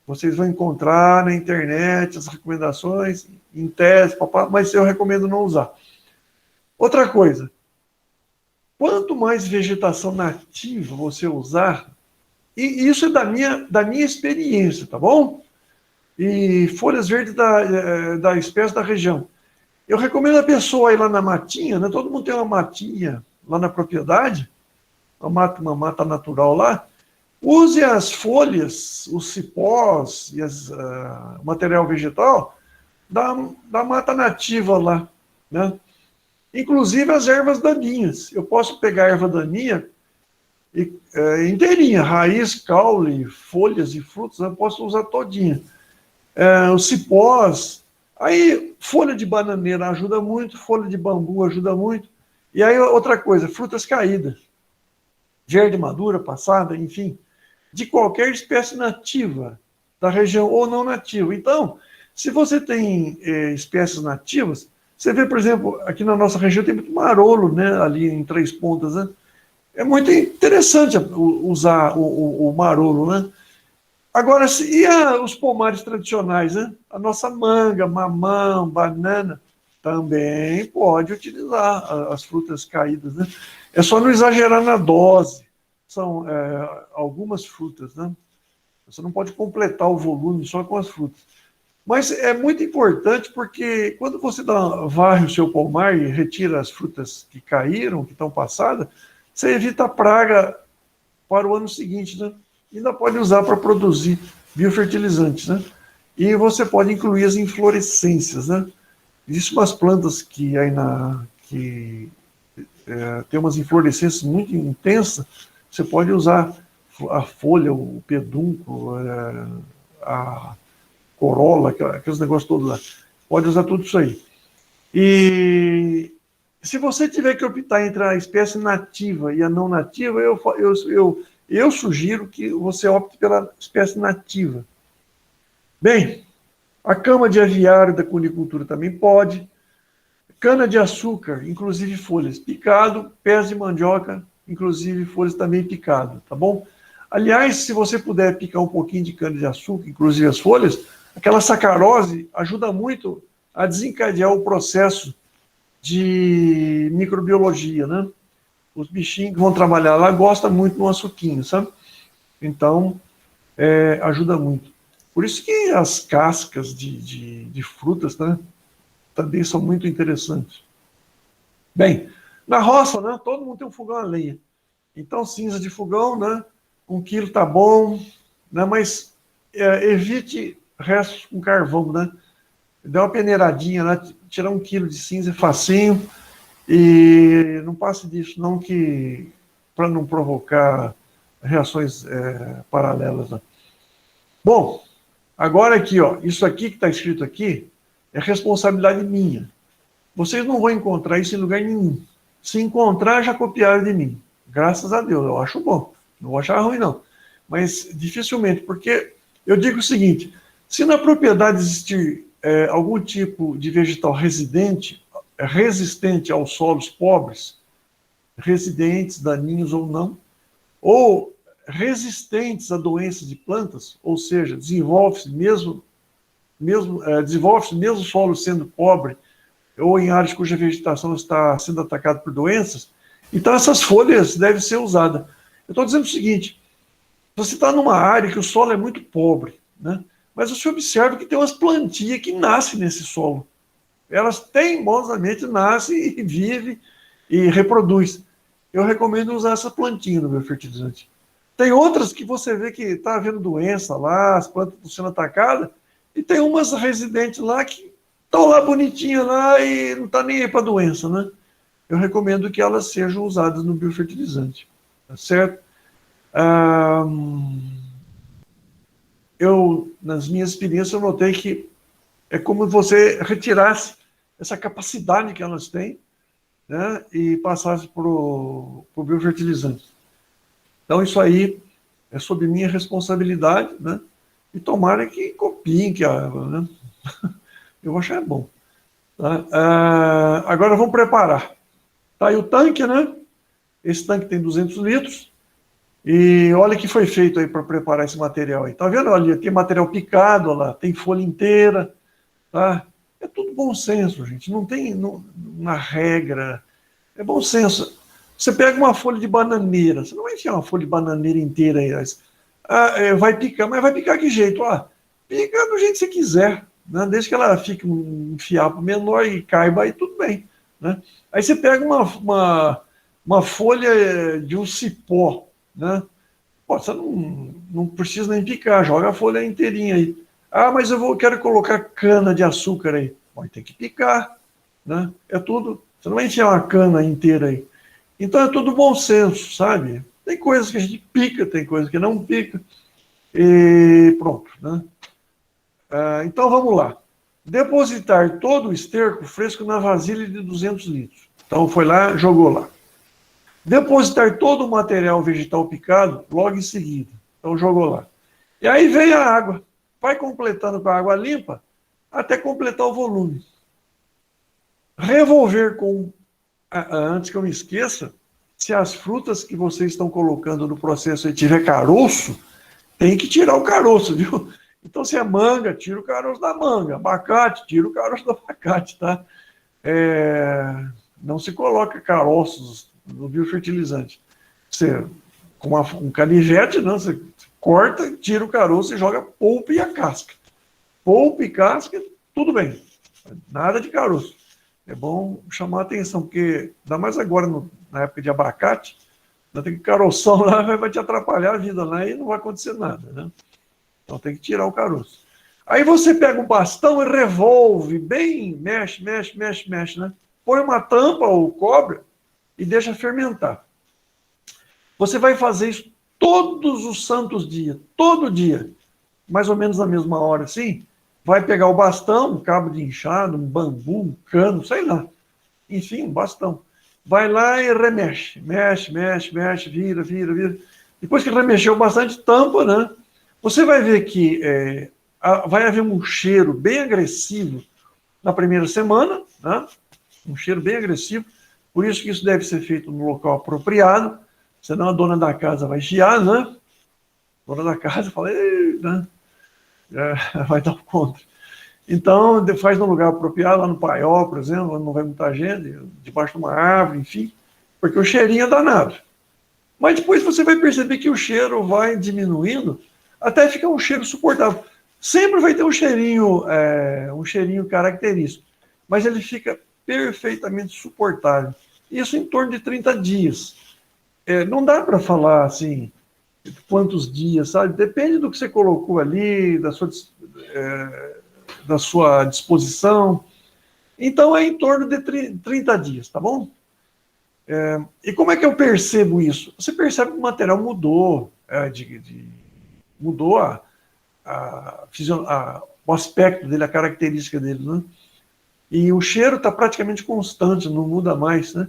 Vocês vão encontrar na internet as recomendações, em tese, mas eu recomendo não usar. Outra coisa, quanto mais vegetação nativa você usar, e isso é da minha experiência, tá bom? E folhas verdes da espécie da região. Eu recomendo a pessoa ir lá na matinha, né? Todo mundo tem uma matinha lá na propriedade, uma mata natural lá. Use as folhas, os cipós e o material vegetal da mata nativa lá, né? Inclusive as ervas daninhas. Eu posso pegar a erva daninha inteirinha, raiz, caule, folhas e frutos, eu posso usar todinha. Os cipós, aí folha de bananeira ajuda muito, folha de bambu ajuda muito. E aí outra coisa, frutas caídas, verde madura, passada, enfim, de qualquer espécie nativa da região ou não nativa. Então, se você tem espécies nativas, você vê, por exemplo, aqui na nossa região tem muito marolo, né, ali em Três Pontas, né? É muito interessante usar o marolo, né? Agora, os pomares tradicionais, né? A nossa manga, mamão, banana, também pode utilizar as frutas caídas, né? É só não exagerar na dose. São algumas frutas, né? Você não pode completar o volume só com as frutas. Mas é muito importante porque quando você varre o seu pomar e retira as frutas que caíram, que estão passadas, você evita a praga para o ano seguinte, né? Ainda pode usar para produzir biofertilizantes, né? E você pode incluir as inflorescências, né? Existem umas plantas que aí tem umas inflorescências muito intensas, você pode usar a folha, o pedúnculo, a corola, aqueles negócios todos lá. Pode usar tudo isso aí. E se você tiver que optar entre a espécie nativa e a não nativa, eu sugiro que você opte pela espécie nativa. Bem, a cama de aviário da cunicultura também pode. Cana-de-açúcar, inclusive folhas. Picado, pés de mandioca, inclusive folhas também picado, tá bom? Aliás, se você puder picar um pouquinho de cana-de-açúcar, inclusive as folhas, aquela sacarose ajuda muito a desencadear o processo de microbiologia, né? Os bichinhos que vão trabalhar lá gostam muito do açuquinho, sabe? Então, ajuda muito. Por isso que as cascas de frutas, né, também são muito interessantes. Bem, na roça, né, todo mundo tem um fogão a lenha. Então, cinza de fogão, né, 1 quilo tá bom, né, mas evite restos com carvão, né? Dá uma peneiradinha, né, tirar 1 quilo de cinza é facinho, e não passe disso, não, que para não provocar reações paralelas. Né? Bom, agora aqui, ó, isso aqui que está escrito aqui é responsabilidade minha. Vocês não vão encontrar isso em lugar nenhum. Se encontrar, já copiaram de mim. Graças a Deus, eu acho bom. Não vou achar ruim, não. Mas dificilmente, porque eu digo o seguinte, se na propriedade existir algum tipo de vegetal resistente aos solos pobres, residentes, daninhos ou não, ou resistentes a doenças de plantas, ou seja, desenvolve-se mesmo o solo sendo pobre, ou em áreas cuja vegetação está sendo atacada por doenças, então essas folhas devem ser usadas. Eu estou dizendo o seguinte, você está numa área que o solo é muito pobre, né? Mas você observa que tem umas plantinhas que nascem nesse solo. Elas teimosamente nascem e vivem e reproduzem. Eu recomendo usar essa plantinha no meu fertilizante. Tem outras que você vê que está havendo doença lá, as plantas estão sendo atacadas, e tem umas residentes lá que estão lá bonitinhas lá e não está nem aí para a doença, né? Eu recomendo que elas sejam usadas no biofertilizante, tá certo? Nas minhas experiências, eu notei que é como você retirasse essa capacidade que elas têm, né, e passasse para o biofertilizante. Então, isso aí é sob minha responsabilidade, né, e tomara que copiem, né? Eu vou achar bom. Tá? Agora vamos preparar. Tá aí o tanque, né? Esse tanque tem 200 litros. E olha o que foi feito aí para preparar esse material aí. Tá vendo? Olha, tem material picado, lá, tem folha inteira, tá? É tudo bom senso, gente. Não tem uma regra. É bom senso. Você pega uma folha de bananeira, você não vai enfiar uma folha de bananeira inteira aí. Vai picar, mas vai picar que jeito? Pica do jeito que você quiser, né? Desde que ela fique um fiapo menor e caiba aí, tudo bem, né? Aí você pega uma folha de um cipó, né? Pô, você não precisa nem picar, joga a folha inteirinha aí. Mas eu quero colocar cana de açúcar aí. Bom, tem que picar, né? É tudo, você não vai enfiar uma cana inteira aí. Então é tudo bom senso, sabe? Tem coisas que a gente pica, tem coisas que não pica. E pronto, né? Então vamos lá. Depositar todo o esterco fresco na vasilha de 200 litros. Então foi lá, jogou lá. Depositar todo o material vegetal picado logo em seguida. Então jogou lá. E aí vem a água. Vai completando com a água limpa até completar o volume. Revolver com... Antes que eu me esqueça, se as frutas que vocês estão colocando no processo aí tiver caroço, tem que tirar o caroço, viu? Então, se é manga, tira o caroço da manga. Abacate, tira o caroço do abacate, tá? Não se coloca caroços no biofertilizante. Você, com um canivete, não, você corta, tira o caroço e joga polpa e a casca. Polpa e casca, tudo bem. Nada de caroço. É bom chamar a atenção, porque, ainda mais agora, na época de abacate, tem que caroção lá, vai te atrapalhar a vida lá e não vai acontecer nada, né? Então tem que tirar o caroço. Aí você pega o bastão e revolve bem, mexe, mexe, mexe, mexe, né? Põe uma tampa ou cobre e deixa fermentar. Você vai fazer isso todos os santos dias, todo dia, mais ou menos na mesma hora, assim. Vai pegar o bastão, um cabo de enxada, um bambu, um cano, sei lá. Enfim, um bastão. Vai lá e remexe. Mexe, mexe, mexe, vira, vira, vira. Depois que remexeu bastante, tampa, né? Você vai ver que vai haver um cheiro bem agressivo na primeira semana, né? Um cheiro bem agressivo. Por isso que isso deve ser feito no local apropriado, senão a dona da casa vai chiar, né? A dona da casa fala, né? Vai dar conta. Então, faz no lugar apropriado, lá no paiol, por exemplo, onde não vai muita gente, debaixo de uma árvore, enfim, porque o cheirinho é danado. Mas depois você vai perceber que o cheiro vai diminuindo até ficar um cheiro suportável. Sempre vai ter um cheirinho característico, mas ele fica perfeitamente suportável. Isso em torno de 30 dias. Não dá para falar assim quantos dias, sabe? Depende do que você colocou ali, da sua disposição. Então é em torno de 30 dias, tá bom? E como é que eu percebo isso? Você percebe que o material mudou, mudou o aspecto dele, a característica dele, né? E o cheiro está praticamente constante, não muda mais, né?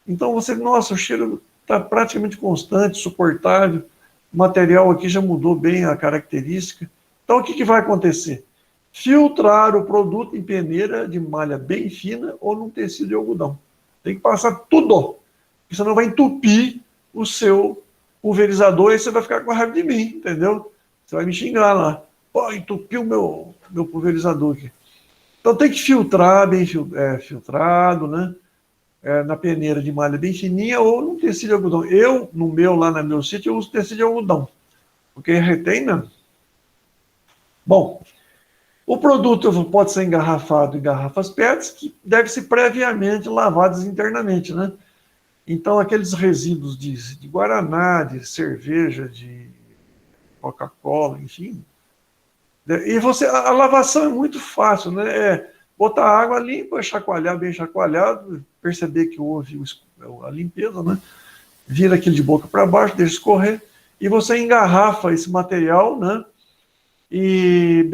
Então nossa, o cheiro está praticamente constante, suportável, o material aqui já mudou bem a característica. Então o que vai acontecer? Filtrar o produto em peneira de malha bem fina ou num tecido de algodão. Tem que passar tudo, porque senão vai entupir o seu pulverizador e você vai ficar com raiva de mim, entendeu? Você vai me xingar lá. Pô, entupiu meu pulverizador aqui. Então tem que filtrar, bem filtrado, né? Na peneira de malha bem fininha ou num tecido de algodão. Lá no meu sítio, eu uso tecido de algodão, porque retém, né? Bom, o produto pode ser engarrafado em garrafas PETs, que devem ser previamente lavadas internamente, né? Então, aqueles resíduos de guaraná, de cerveja, de Coca-Cola, enfim. E a lavação é muito fácil, né? Botar água limpa, chacoalhar bem chacoalhado, perceber que houve a limpeza, né? Vira aquilo de boca para baixo, deixa escorrer, e você engarrafa esse material, né? E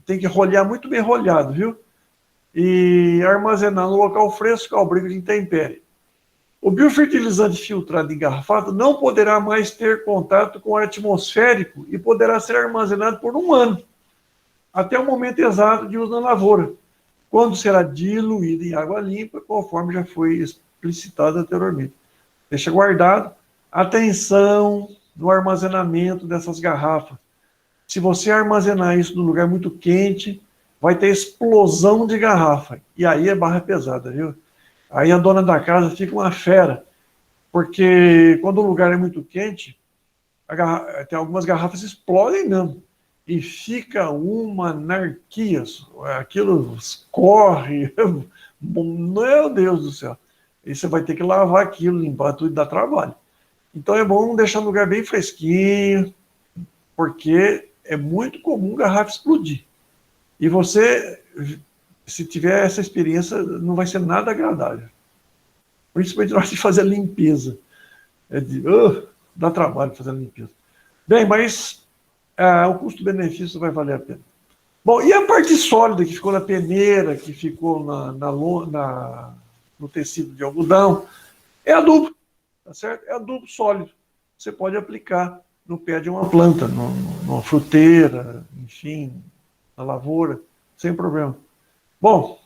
tem que rolhar muito bem rolhado, viu? E armazenar no local fresco ao abrigo de intempérie. O biofertilizante filtrado e engarrafado não poderá mais ter contato com o ar atmosférico e poderá ser armazenado por 1 ano, até o momento exato de uso na lavoura, quando será diluído em água limpa, conforme já foi explicitado anteriormente. Deixa guardado. Atenção no armazenamento dessas garrafas. Se você armazenar isso num lugar muito quente, vai ter explosão de garrafa. E aí é barra pesada, viu? Aí a dona da casa fica uma fera. Porque quando o lugar é muito quente, tem algumas garrafas explodem mesmo. E fica uma anarquia. Aquilo corre. Meu Deus do céu. E você vai ter que lavar aquilo, limpar tudo e dar trabalho. Então é bom deixar o lugar bem fresquinho, porque é muito comum garrafa explodir. E você, se tiver essa experiência, não vai ser nada agradável. Principalmente na hora de fazer a limpeza. Dá trabalho fazer a limpeza. Bem, mas o custo-benefício vai valer a pena. Bom, e a parte sólida que ficou na peneira, que ficou no tecido de algodão, é adubo, tá certo? É adubo sólido. Você pode aplicar no pé de uma planta, numa fruteira, enfim, na lavoura, sem problema. Bom,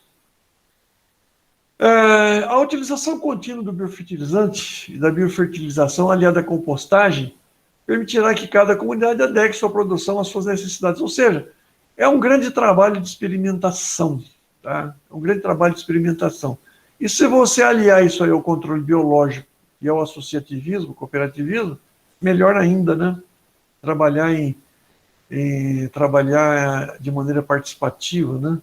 a utilização contínua do biofertilizante e da biofertilização aliada à compostagem permitirá que cada comunidade adeque sua produção às suas necessidades. Ou seja, é um grande trabalho de experimentação, tá? É um grande trabalho de experimentação. E se você aliar isso aí ao controle biológico e ao associativismo, cooperativismo, melhor ainda, né? Trabalhar trabalhar de maneira participativa, né?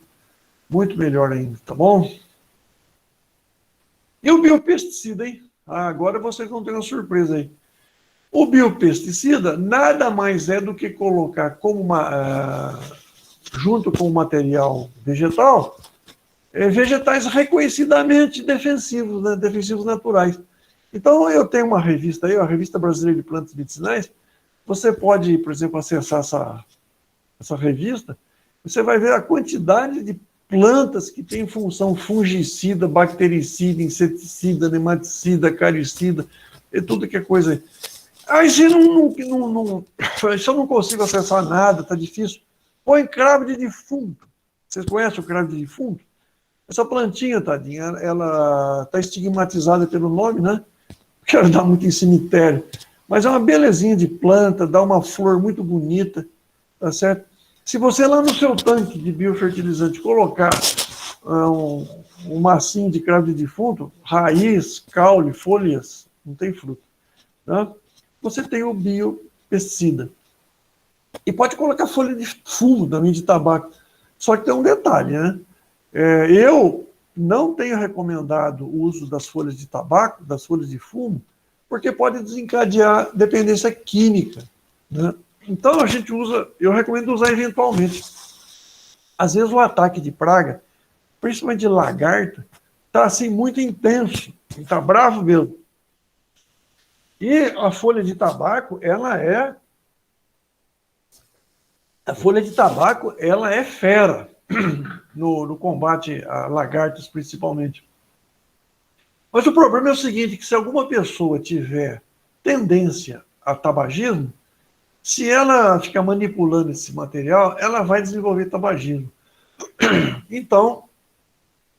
Muito melhor ainda, tá bom? E o biopesticida, hein? Agora vocês vão ter uma surpresa aí. O biopesticida nada mais é do que colocar como junto com o material vegetal, vegetais reconhecidamente defensivos, né, defensivos naturais. Então, eu tenho uma revista aí, a Revista Brasileira de Plantas Medicinais. Você pode, por exemplo, acessar essa revista, você vai ver a quantidade de plantas que têm função fungicida, bactericida, inseticida, nematicida, acaricida, e tudo que é coisa aí. Aí, se se eu não consigo acessar nada, está difícil, põe cravo de defunto. Vocês conhecem o cravo de defunto? Essa plantinha, tadinha, ela está estigmatizada pelo nome, né? Porque ela dá muito em cemitério. Mas é uma belezinha de planta, dá uma flor muito bonita, tá certo? Se você lá no seu tanque de biofertilizante colocar um massinho de cravo de defunto, raiz, caule, folhas, não tem fruto, tá? Você tem o biopesticida. E pode colocar folha de fumo também, de tabaco. Só que tem um detalhe, né? Eu não tenho recomendado o uso das folhas de tabaco, das folhas de fumo, porque pode desencadear dependência química, né? Então a gente usa, eu recomendo usar eventualmente. Às vezes o ataque de praga, principalmente de lagarta, está assim muito intenso, está bravo mesmo. E a folha de tabaco, ela é fera no combate a lagartas, principalmente. Mas o problema é o seguinte, que se alguma pessoa tiver tendência a tabagismo, se ela ficar manipulando esse material, ela vai desenvolver tabagismo. Então,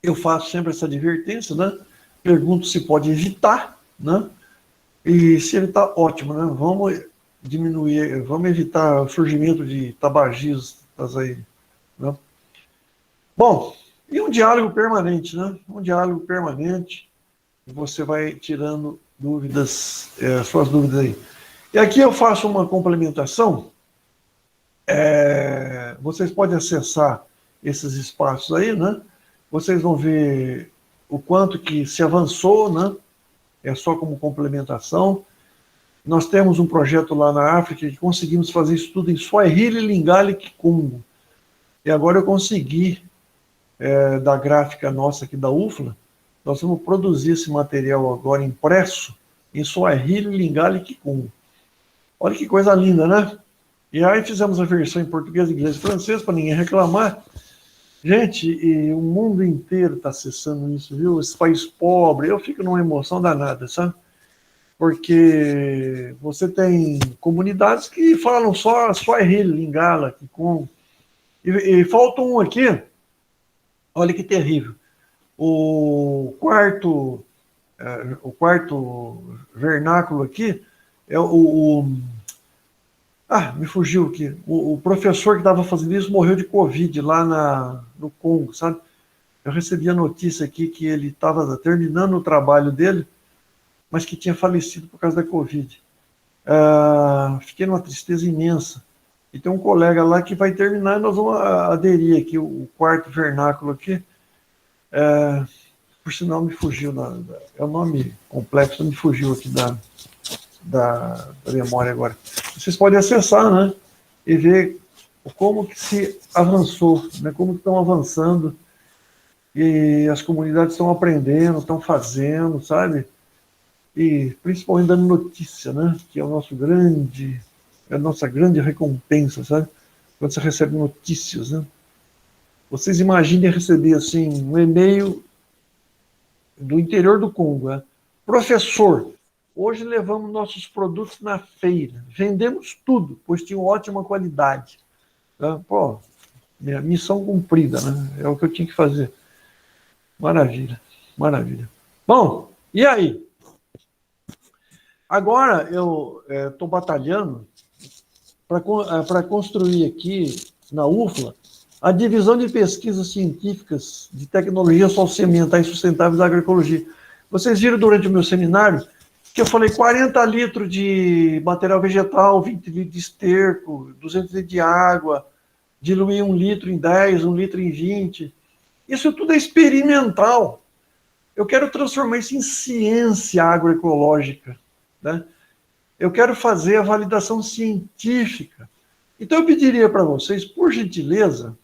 eu faço sempre essa advertência, né? Pergunto se pode evitar, né? E se evitar, ótimo, né? Vamos diminuir, vamos evitar o surgimento de tabagistas aí, né? Bom, e um diálogo permanente, né? Um diálogo permanente, você vai tirando dúvidas, suas dúvidas aí. E aqui eu faço uma complementação. Vocês podem acessar esses espaços aí, né? Vocês vão ver o quanto que se avançou, né? É só como complementação. Nós temos um projeto lá na África que conseguimos fazer isso tudo em Swahili, Lingala e Kikongo. E agora eu consegui, da gráfica nossa aqui da UFLA, nós vamos produzir esse material agora impresso em Swahili, Lingala e Kikongo. Olha que coisa linda, né? E aí fizemos a versão em português, inglês e francês, para ninguém reclamar. Gente, e o mundo inteiro está acessando isso, viu? Esse país pobre, eu fico numa emoção danada, sabe? Porque você tem comunidades que falam só Swahili, Lingala, Kikongo. E falta um aqui, olha que terrível. O quarto vernáculo aqui é me fugiu aqui. O professor que estava fazendo isso morreu de Covid lá no Congo, sabe? Eu recebi a notícia aqui que ele estava terminando o trabalho dele, mas que tinha falecido por causa da Covid. Fiquei numa tristeza imensa. E tem um colega lá que vai terminar e nós vamos aderir aqui, o quarto vernáculo aqui. Por sinal, me fugiu, é um nome complexo, me fugiu aqui da memória agora. Vocês podem acessar, né, e ver como que se avançou, né, como que estão avançando, e as comunidades estão aprendendo, estão fazendo, sabe? E principalmente dando notícia, né, que é a nossa grande recompensa, sabe? Quando você recebe notícias, né? Vocês imaginem receber, assim, um e-mail do interior do Congo, né? Professor, hoje levamos nossos produtos na feira, vendemos tudo, pois tinham ótima qualidade. Pô, minha missão cumprida, né? É o que eu tinha que fazer. Maravilha, maravilha. Bom, e aí? Agora eu estou batalhando para construir aqui na UFLA a divisão de pesquisas científicas de tecnologias socioambientais sustentáveis da agroecologia. Vocês viram durante o meu seminário que eu falei 40 litros de material vegetal, 20 litros de esterco, 200 litros de água, diluir 1 litro em 10, 1 litro em 20. Isso tudo é experimental. Eu quero transformar isso em ciência agroecológica, né? eu quero fazer a validação científica. Então, eu pediria para vocês, por gentileza,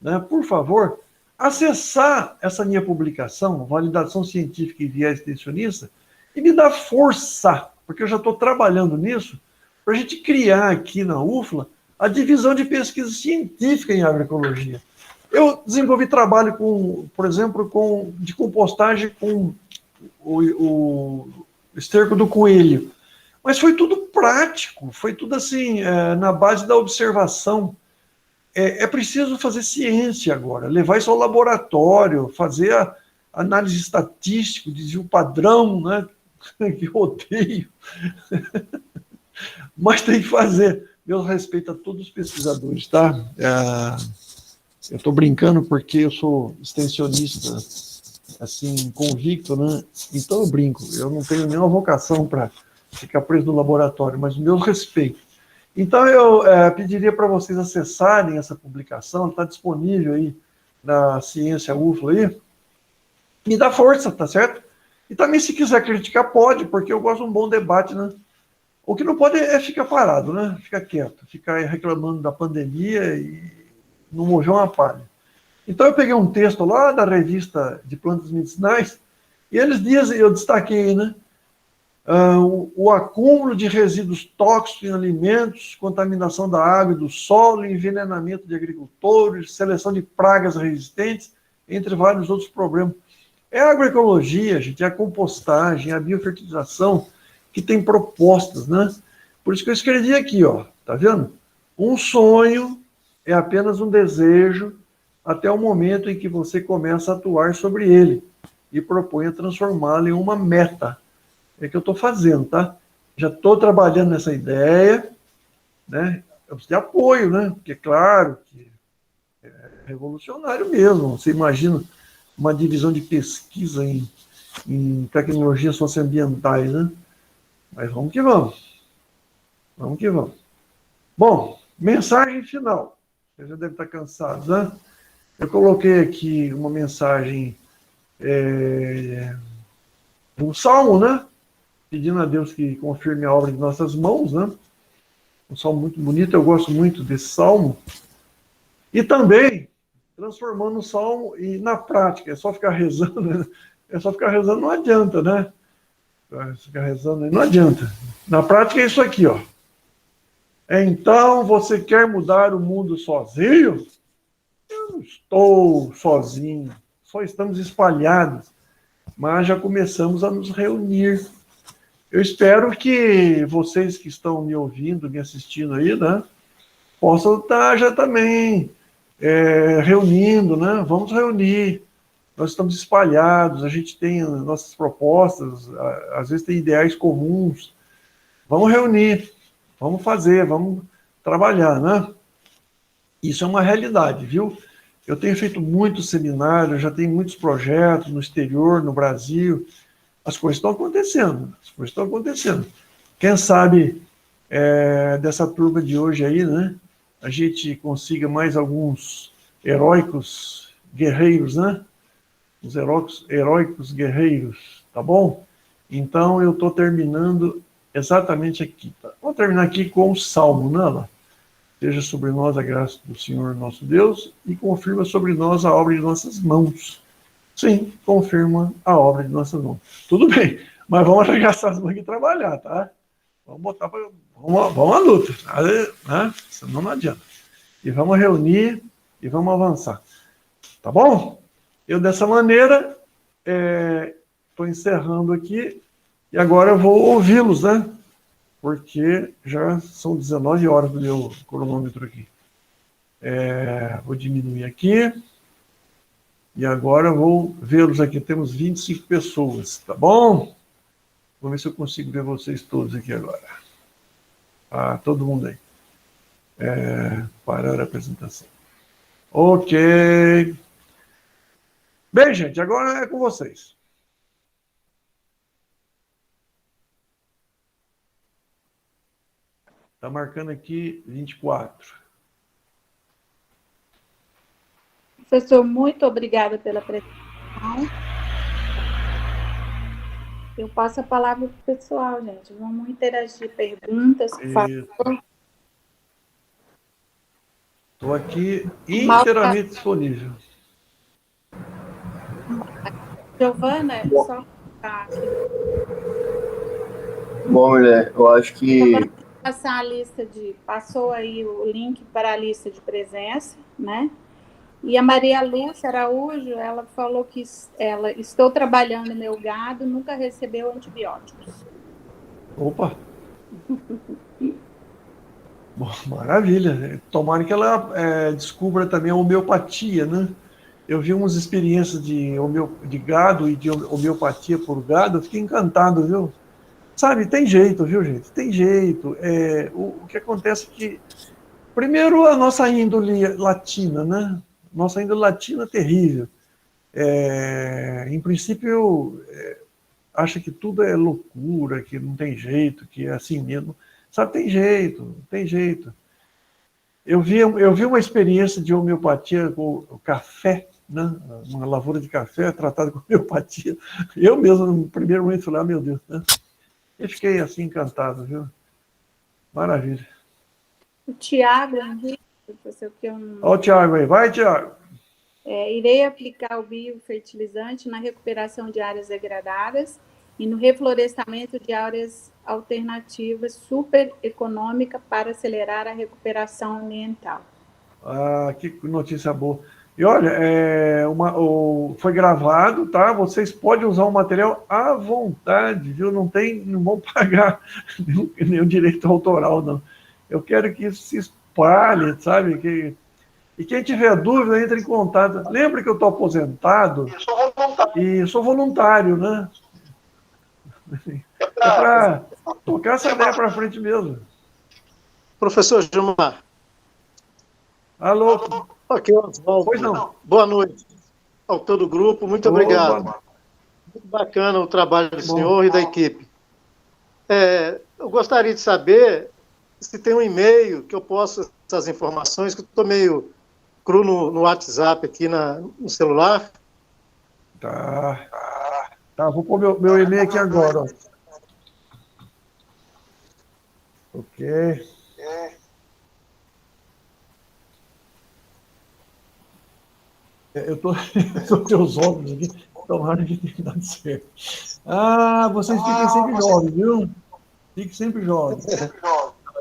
né, por favor, acessar essa minha publicação, Validação Científica e Viés Extensionista, e me dar força, porque eu já estou trabalhando nisso, para a gente criar aqui na UFLA a divisão de pesquisa científica em agroecologia. Eu desenvolvi trabalho com, por exemplo, de compostagem com o esterco do coelho. Mas foi tudo prático, foi tudo assim, na base da observação. É preciso fazer ciência agora, levar isso ao laboratório, fazer a análise estatística, desvio padrão, né? Que eu odeio. Mas tem que fazer. Meu respeito a todos os pesquisadores, tá? Eu estou brincando porque eu sou extensionista, assim, convicto, né? Então eu brinco. Eu não tenho nenhuma vocação para ficar preso no laboratório, mas o meu respeito. Então eu pediria para vocês acessarem essa publicação, está disponível aí na Ciência UFLA aí. Me dá força, tá certo? E também, se quiser criticar, pode, porque eu gosto de um bom debate, né? O que não pode é ficar parado, né? Ficar quieto, ficar reclamando da pandemia e não mover uma palha. Então, eu peguei um texto lá da revista de plantas medicinais, e eles dizem, eu destaquei, né? O acúmulo de resíduos tóxicos em alimentos, contaminação da água e do solo, envenenamento de agricultores, seleção de pragas resistentes, entre vários outros problemas. É a agroecologia, gente, é a compostagem, é a biofertilização que tem propostas, né? Por isso que eu escrevi aqui, ó, tá vendo? Um sonho é apenas um desejo até o momento em que você começa a atuar sobre ele e propõe a transformá-lo em uma meta. É que eu estou fazendo, tá? Já estou trabalhando nessa ideia, né? Eu preciso de apoio, né? Porque, claro, que é revolucionário mesmo. Você imagina uma divisão de pesquisa em tecnologias socioambientais, né? Mas vamos que vamos. Vamos que vamos. Bom, mensagem final. Você já deve estar cansado, né? Eu coloquei aqui uma mensagem do Salmo, né? Pedindo a Deus que confirme a obra de nossas mãos, né? Um salmo muito bonito, eu gosto muito desse salmo. E também transformando o salmo e na prática, é só ficar rezando, né? É só ficar rezando, não adianta, né? Ficar rezando não adianta. Na prática é isso aqui, ó. Então, você quer mudar o mundo sozinho? Eu não estou sozinho, só estamos espalhados, mas já começamos a nos reunir. Eu espero que vocês que estão me ouvindo, me assistindo aí, né, possam estar já também reunindo, né? Vamos reunir. Nós estamos espalhados, a gente tem nossas propostas, às vezes tem ideais comuns. Vamos reunir, vamos fazer, vamos trabalhar, né? Isso é uma realidade, viu? Eu tenho feito muitos seminários, já tenho muitos projetos no exterior, no Brasil. As coisas estão acontecendo, as coisas estão acontecendo. Quem sabe dessa turma de hoje aí, né? A gente consiga mais alguns heróicos guerreiros, né? Os heróicos guerreiros, tá bom? Então, eu estou terminando exatamente aqui. Tá? Vou terminar aqui com o Salmo, né, lá? Seja sobre nós a graça do Senhor nosso Deus e confirma sobre nós a obra de nossas mãos. Sim, confirma a obra de nossas mãos. Tudo bem, mas vamos arregaçar as mãos e trabalhar, tá? Vamos botar para... Vamos à luta, né? Senão não adianta. E vamos reunir e vamos avançar. Tá bom? Eu, dessa maneira, estou encerrando aqui e agora eu vou ouvi-los, né? Porque já são 19 horas do meu cronômetro aqui. Vou diminuir aqui. E agora eu vou vê-los aqui. Temos 25 pessoas, tá bom? Vou ver se eu consigo ver vocês todos aqui agora. Todo mundo aí. Parar a apresentação. Ok. Bem, gente, agora é com vocês. Está marcando aqui 24. Professor, muito obrigada pela apresentação. Eu passo a palavra para o pessoal, gente. Vamos interagir perguntas, por favor. Estou aqui inteiramente disponível. Giovana, só aqui. Bom, mulher, eu acho que... Passar a lista passou aí o link para a lista de presença, né? E a Maria Lúcia Araújo, ela falou que estou trabalhando meu gado, nunca recebeu antibióticos. Opa! Bom, maravilha. Tomara que ela descubra também a homeopatia, né? Eu vi umas experiências de gado e de homeopatia por gado, eu fiquei encantado, viu? Sabe, tem jeito, viu, gente? Tem jeito. O que acontece é que, primeiro, a nossa índole latina, né? Nossa índole latina é terrível. Em princípio, acha que tudo é loucura, que não tem jeito, que é assim mesmo. Sabe, tem jeito, tem jeito. Eu vi uma experiência de homeopatia com o café, né? Uma lavoura de café tratada com homeopatia. Eu mesmo, no primeiro momento, falei, meu Deus, né? Eu fiquei assim encantado, viu? Maravilha. O Tiago Henrique, Olha o Tiago aí, vai, Tiago. Irei aplicar o biofertilizante na recuperação de áreas degradadas e no reflorestamento de áreas alternativas super econômica para acelerar a recuperação ambiental. Ah, que notícia boa. E olha, foi gravado, tá? Vocês podem usar o material à vontade, viu? Não vão pagar nenhum direito autoral, não. Eu quero que isso se espalhe, sabe? E quem tiver dúvida, entre em contato. Lembra que eu estou aposentado e sou voluntário, né? É para tocar essa ideia para frente mesmo. Professor Gilmar. Alô? Aqui, Oswaldo. Pois não. Boa noite ao todo o grupo. Muito obrigado. Muito bacana o trabalho do senhor e da equipe. Eu gostaria de saber se tem um e-mail que eu possa essas informações, que eu estou meio cru no WhatsApp aqui no celular. Tá, vou pôr meu e-mail aqui agora. Ó. Ok. Eu tô teus óculos aqui, tomara que tenha dado certo. Vocês fiquem sempre jovens, viu? Fiquem sempre jovens.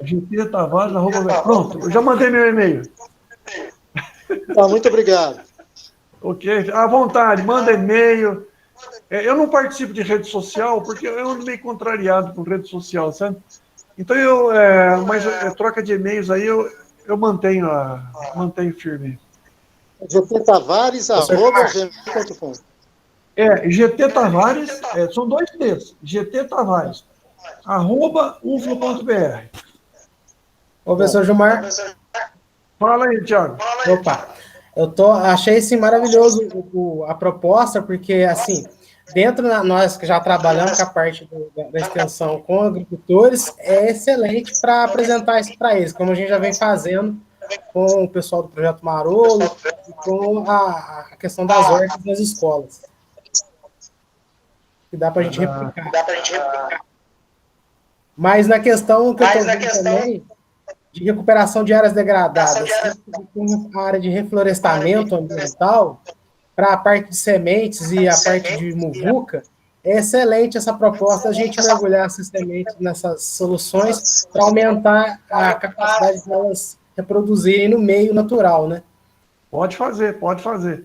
GT Tavares, @ Pronto, eu já mandei meu e-mail. Muito obrigado. Ok, à vontade, manda e-mail. Eu não participo de rede social, porque eu ando meio contrariado com rede social, sabe? Então, mas troca de e-mails aí, eu mantenho firme. gttavares@gmail.com. GT Tavares, são 2 T's, GT Tavares, @uflo.br. Professor Gilmar. Fala aí, Thiago. Opa, achei assim, maravilhoso a proposta, porque assim, nós que já trabalhamos com a parte da extensão com agricultores, é excelente para apresentar isso para eles, como a gente já vem fazendo com o pessoal do Projeto Marolo e com a questão das hortas nas escolas. Que dá para a gente replicar. Mas na questão que eu estou vendo também, de recuperação de áreas degradadas, a área de reflorestamento ambiental, para a parte de sementes e a parte de muvuca, é excelente essa proposta, a gente mergulhar essas sementes nessas soluções para aumentar a capacidade de elas reproduzirem no meio natural, né? Pode fazer. Pode fazer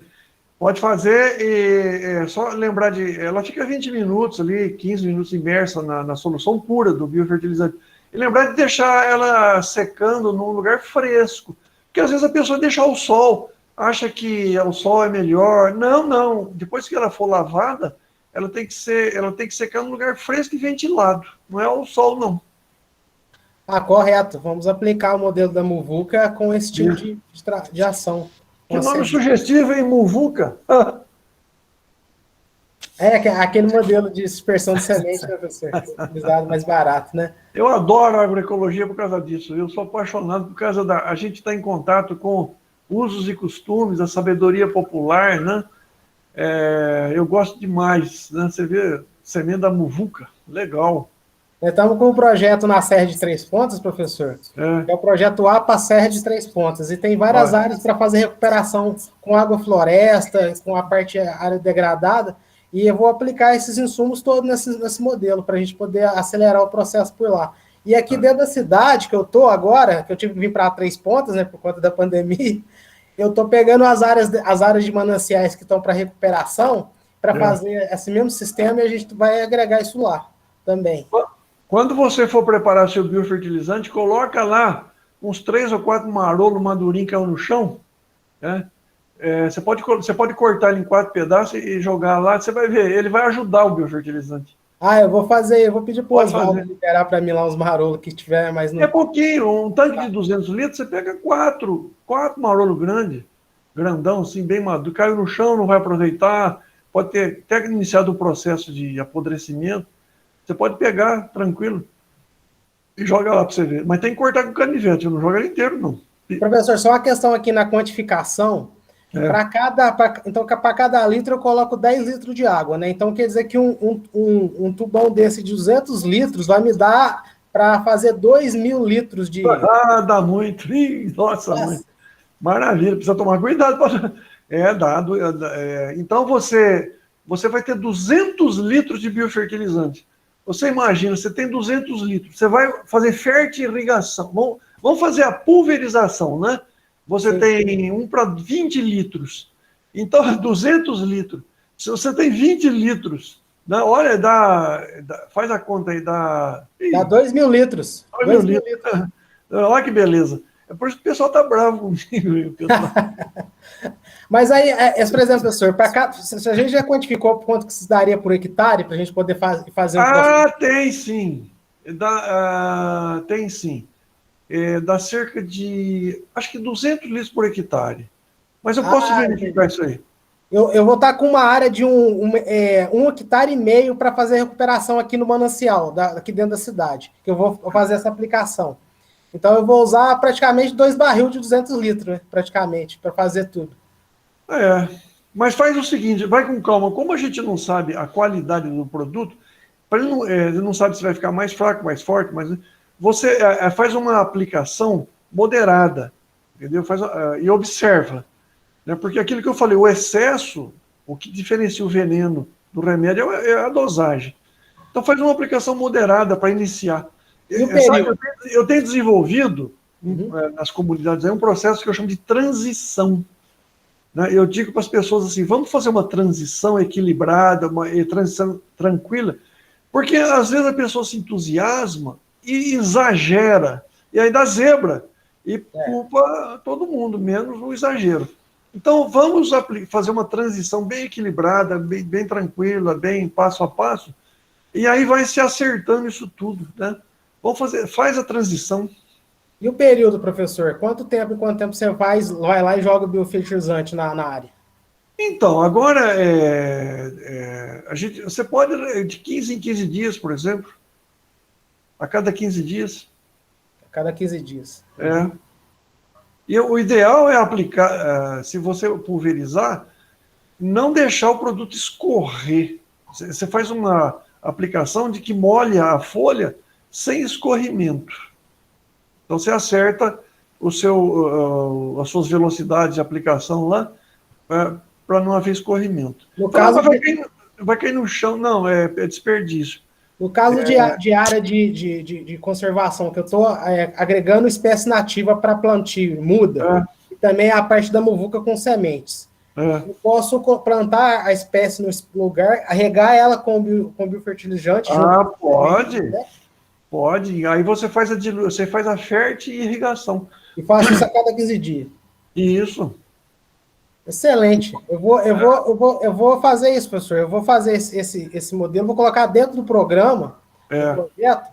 e só lembrar ela fica 20 minutos ali, 15 minutos imersa na solução pura do biofertilizante. E lembrar de deixar ela secando num lugar fresco. Porque às vezes a pessoa deixa ao sol, acha que o sol é melhor. Não. Depois que ela for lavada, ela tem que secar num lugar fresco e ventilado. Não é ao sol, não. Correto. Vamos aplicar o modelo da muvuca com esse tipo de ação. Que nome sugestivo, hein, muvuca? Aquele modelo de dispersão de semente, né, professor? Usado mais barato, né? Eu adoro a agroecologia por causa disso. Eu sou apaixonado por causa a gente está em contato com usos e costumes, a sabedoria popular, né? Eu gosto demais, né? Você vê, semente da muvuca. Legal. Nós estamos com um projeto na Serra de Três Pontas, professor, que é o projeto APA Serra de Três Pontas, e tem várias áreas para fazer recuperação com água floresta, com a parte área degradada, e eu vou aplicar esses insumos todos nesse modelo, para a gente poder acelerar o processo por lá. E aqui dentro da cidade, que eu estou agora, que eu tive que vir para Três Pontas, né, por conta da pandemia, eu estou pegando as áreas de mananciais que estão para recuperação, para fazer esse mesmo sistema, e a gente vai agregar isso lá também. Quando você for preparar seu biofertilizante, coloca lá uns 3 ou 4 marolos madurinhos que caiu no chão, né? Você pode cortar ele em 4 pedaços e jogar lá, você vai ver, ele vai ajudar o biofertilizante. Eu vou pedir para o Oswaldo liberar para mim lá uns marolos que tiver mais no... É pouquinho, um tanque de 200 litros, você pega 4 marolos grandes, grandão, assim, bem maduro, caiu no chão, não vai aproveitar, pode ter até iniciado o processo de apodrecimento, você pode pegar, tranquilo, e joga lá para você ver. Mas tem que cortar com canivete, não joga ele inteiro, não. Professor, só uma questão aqui na quantificação. Então, para cada litro eu coloco 10 litros de água, né? Então, quer dizer que um tubão desse de 200 litros vai me dar para fazer 2.000 litros de... Dá muito. Ih, nossa, muito. Maravilha, precisa tomar cuidado. Então, você vai ter 200 litros de biofertilizante. Você imagina, você tem 200 litros, você vai fazer fertirrigação. Vamos fazer a pulverização, né? Você tem 1 para 20 litros. Então, 200 litros. Se você tem 20 litros, né? Olha, faz a conta aí, dá 2.000 litros. 2.000 litros. Olha que beleza. É por isso que o pessoal está bravo comigo. Mas aí, por exemplo, professor, se a gente já quantificou quanto que se daria por hectare, para a gente poder fazer um processo... Tem sim. Tem sim. Dá cerca de, acho que 200 litros por hectare. Mas eu posso verificar isso aí. Eu vou estar com uma área de 1,5 hectare para fazer recuperação aqui no manancial, aqui dentro da cidade, que eu vou fazer essa aplicação. Então, eu vou usar praticamente 2 barril de 200 litros, né, praticamente, para fazer tudo. Mas faz o seguinte, vai com calma. Como a gente não sabe a qualidade do produto, ele não sabe se vai ficar mais fraco, mais forte, mas você faz uma aplicação moderada, entendeu? E observa. Né? Porque aquilo que eu falei, o excesso, o que diferencia o veneno do remédio é a dosagem. Então, faz uma aplicação moderada para iniciar. Eu tenho desenvolvido nas comunidades um processo que eu chamo de transição. Né? Eu digo para as pessoas assim, vamos fazer uma transição equilibrada, uma transição tranquila, porque às vezes a pessoa se entusiasma e exagera, e aí dá zebra, e culpa todo mundo, menos o exagero. Então, vamos fazer uma transição bem equilibrada, bem tranquila, bem passo a passo, e aí vai se acertando isso tudo, né? Faz a transição. E o período, professor? Quanto tempo você vai lá e joga o biofertilizante na área? Então, agora, você pode, de 15 em 15 dias, por exemplo, a cada 15 dias. A cada 15 dias. E o ideal é aplicar, se você pulverizar, não deixar o produto escorrer. Você faz uma aplicação de que molha a folha sem escorrimento. Então, você acerta as suas velocidades de aplicação lá, para não haver escorrimento. No caso, vai cair no chão, não, é desperdício. No caso de área de conservação, que eu estou agregando espécie nativa para plantio, muda, e também a parte da muvuca com sementes. Eu posso plantar a espécie no lugar, regar ela com biofertilizante. Pode. Né? Pode. Aí você faz a fertirrigação. E faço isso a cada 15 dias. Isso. Excelente. Eu vou fazer isso, professor. Eu vou fazer esse modelo, vou colocar dentro do programa, do projeto,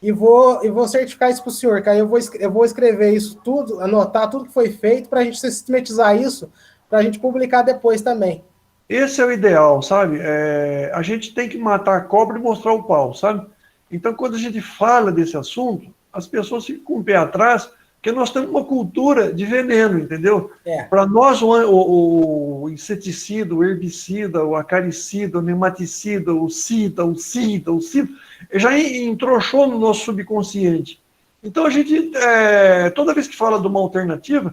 e vou certificar isso para o senhor, que aí eu vou escrever isso tudo, anotar tudo que foi feito, para a gente sistematizar isso, para a gente publicar depois também. Esse é o ideal, sabe? A gente tem que matar a cobra e mostrar o pau, sabe? Então, quando a gente fala desse assunto, as pessoas ficam com o pé atrás, Porque nós temos uma cultura de veneno, entendeu? É. Para nós, o inseticida, o herbicida, o acaricida, o nematicida, o cida, já entrouxou no nosso subconsciente. Então, a gente, toda vez que fala de uma alternativa,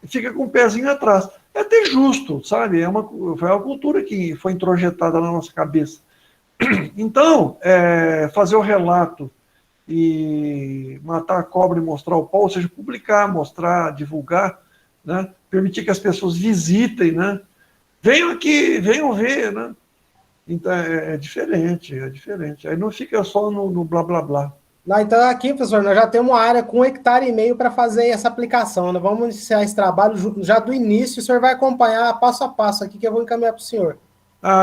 fica com o pezinho atrás. É até justo, sabe? Foi uma cultura que foi introjetada na nossa cabeça. Então, fazer o relato e matar a cobra e mostrar o pau, ou seja, publicar, mostrar, divulgar, né? Permitir que as pessoas visitem, né? Venham aqui, venham ver, né? Então, é diferente, é diferente. Aí não fica só no blá, blá, blá. Não, então aqui, professor, nós já temos uma área com 1,5 hectare para fazer essa aplicação. Nós vamos iniciar esse trabalho já do início, o senhor vai acompanhar passo a passo aqui, que eu vou encaminhar para o senhor.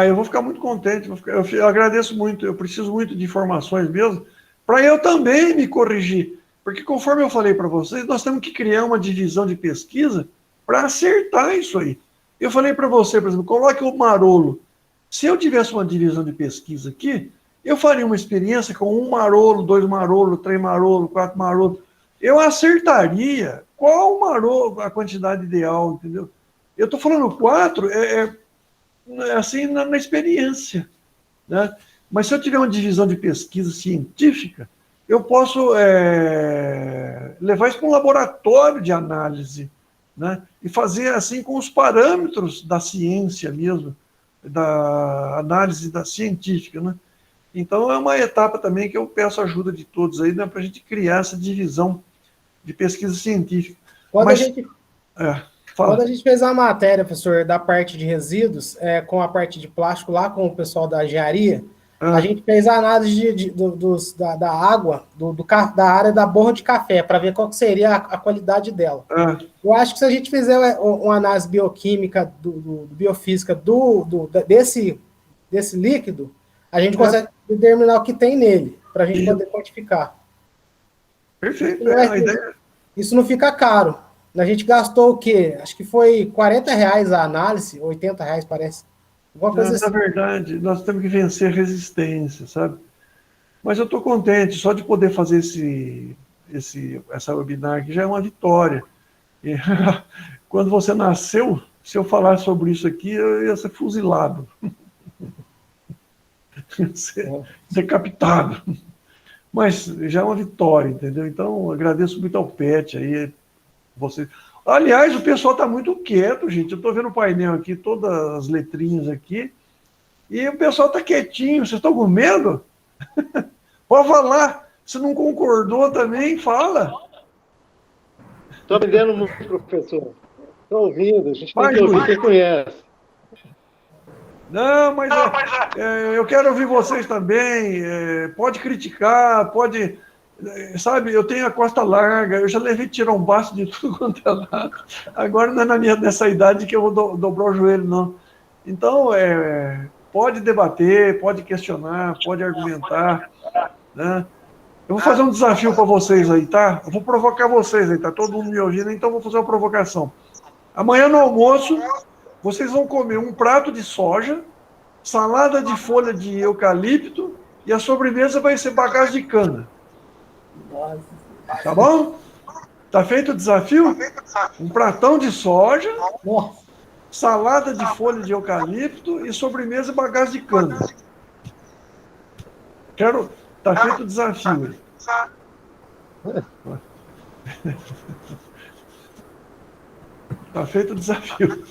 Eu vou ficar muito contente, eu agradeço muito, eu preciso muito de informações mesmo, para eu também me corrigir. Porque, conforme eu falei para vocês, nós temos que criar uma divisão de pesquisa para acertar isso aí. Eu falei para você, por exemplo, coloque o marolo. Se eu tivesse uma divisão de pesquisa aqui, eu faria uma experiência com 1 marolo, 2 marolo, 3 marolo, 4 marolo. Eu acertaria qual marolo, a quantidade ideal, entendeu? Eu estou falando 4, assim, na experiência, né? Mas se eu tiver uma divisão de pesquisa científica, eu posso levar isso para um laboratório de análise, né? E fazer assim com os parâmetros da ciência mesmo, da análise da científica, né? Então é uma etapa também que eu peço ajuda de todos aí, né, para a gente criar essa divisão de pesquisa científica. Quando a gente fez a matéria, professor, da parte de resíduos, com a parte de plástico lá com o pessoal da engenharia, a gente fez a análise da água, da área da borra de café, para ver qual que seria a qualidade dela. Eu acho que se a gente fizer uma análise bioquímica, biofísica desse líquido, a gente consegue determinar o que tem nele, para a gente poder quantificar. Perfeito. Isso não fica caro. A gente gastou o quê? Acho que foi R$40 a análise, R$80 parece. Alguma coisa assim. Na verdade, nós temos que vencer a resistência, sabe? Mas eu estou contente só de poder fazer essa webinar aqui já é uma vitória. E, quando você nasceu, se eu falar sobre isso aqui, eu ia ser fuzilado. Ser decapitado. Mas já é uma vitória, entendeu? Então, agradeço muito ao PET aí, você. Aliás, o pessoal está muito quieto, gente. Eu estou vendo o painel aqui, todas as letrinhas aqui, e o pessoal está quietinho. Vocês estão com medo? Pode falar. Se não concordou também, fala. Estou aprendendo muito, professor. Estou ouvindo, a gente tem que ouvir quem conhece. Não, mas eu quero ouvir vocês também. Pode criticar, pode... Sabe, eu tenho a costa larga, eu já levei tirombaço de tudo quanto é lado. Agora não é nessa idade que eu vou dobrar o joelho, não. Então, pode debater, pode questionar, pode argumentar, né? Eu vou fazer um desafio para vocês aí, tá? Eu vou provocar vocês aí, tá todo mundo me ouvindo, então eu vou fazer uma provocação. Amanhã no almoço, vocês vão comer um prato de soja, salada de folha de eucalipto e a sobremesa vai ser bagaço de cana. Tá bom? Tá feito o desafio? Um pratão de soja, salada de folha de eucalipto e sobremesa bagaço de cana. Tá feito o desafio. Tá feito o desafio.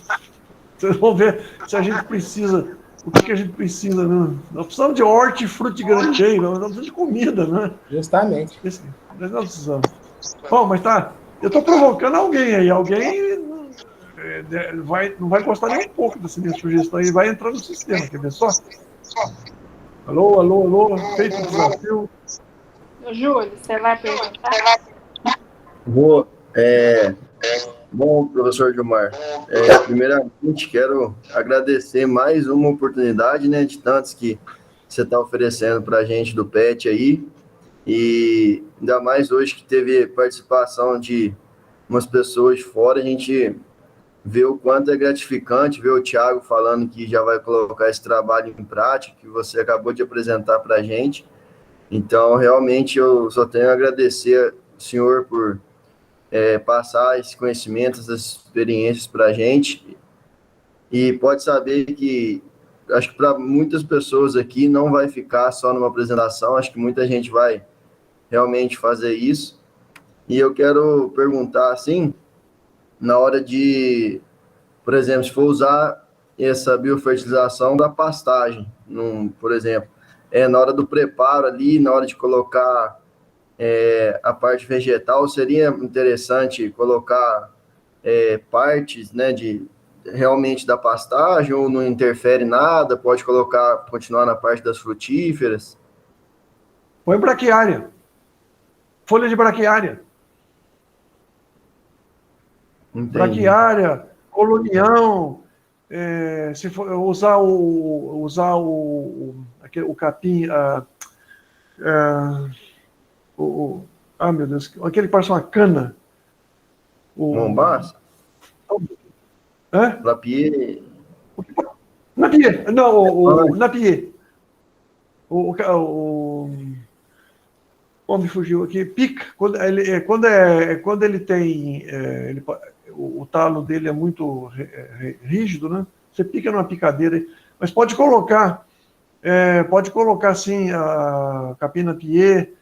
Vocês vão ver se a gente precisa. O que a gente precisa, né? Nós precisamos de hortifruti granjeiro, nós precisamos de comida, né? Justamente. Nós precisamos. Bom, mas tá. Eu estou provocando alguém aí. Alguém não vai gostar nem um pouco dessa minha sugestão e vai entrar no sistema. Quer ver só? Alô, alô, alô. Feito o desafio. Júlio, você vai perguntar? Vou. Bom, professor Gilmar, primeiramente quero agradecer mais uma oportunidade, né, de tantas que você está oferecendo para a gente do PET aí, e ainda mais hoje que teve participação de umas pessoas de fora, a gente vê o quanto é gratificante ver o Thiago falando que já vai colocar esse trabalho em prática, que você acabou de apresentar para a gente. Então, realmente, eu só tenho a agradecer ao senhor por passar esse conhecimento, essas experiências para a gente. E pode saber que, acho que para muitas pessoas aqui não vai ficar só numa apresentação, acho que muita gente vai realmente fazer isso. E eu quero perguntar, assim, na hora de, por exemplo, se for usar essa biofertilização da pastagem, por exemplo, na hora do preparo ali, na hora de colocar a parte vegetal, seria interessante colocar partes, né, realmente da pastagem, ou não interfere nada, pode continuar na parte das frutíferas? Põe braquiária. Folha de braquiária. Entendi. Braquiária, colonião, se for usar o capim, meu Deus, aquele que parece uma cana. Mombaça? Napier? Napier, não, o Napier. Me fugiu aqui, pica. Quando ele tem, o talo dele é muito rígido, né? Você pica numa picadeira, mas pode colocar sim a capim Napier,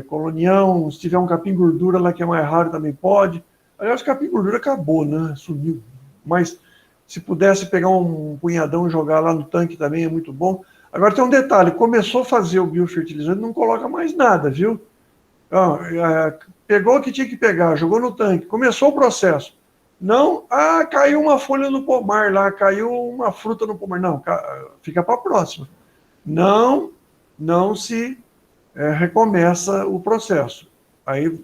colonião, se tiver um capim gordura lá que é mais raro também pode. Aliás, o capim gordura acabou, né? Sumiu. Mas se pudesse pegar um punhadão e jogar lá no tanque também é muito bom. Agora tem um detalhe, começou a fazer o biofertilizante, não coloca mais nada, viu? Pegou o que tinha que pegar, jogou no tanque, começou o processo. Não, caiu uma folha no pomar lá, caiu uma fruta no pomar. Não, fica para a próxima. Não se recomeça o processo. Aí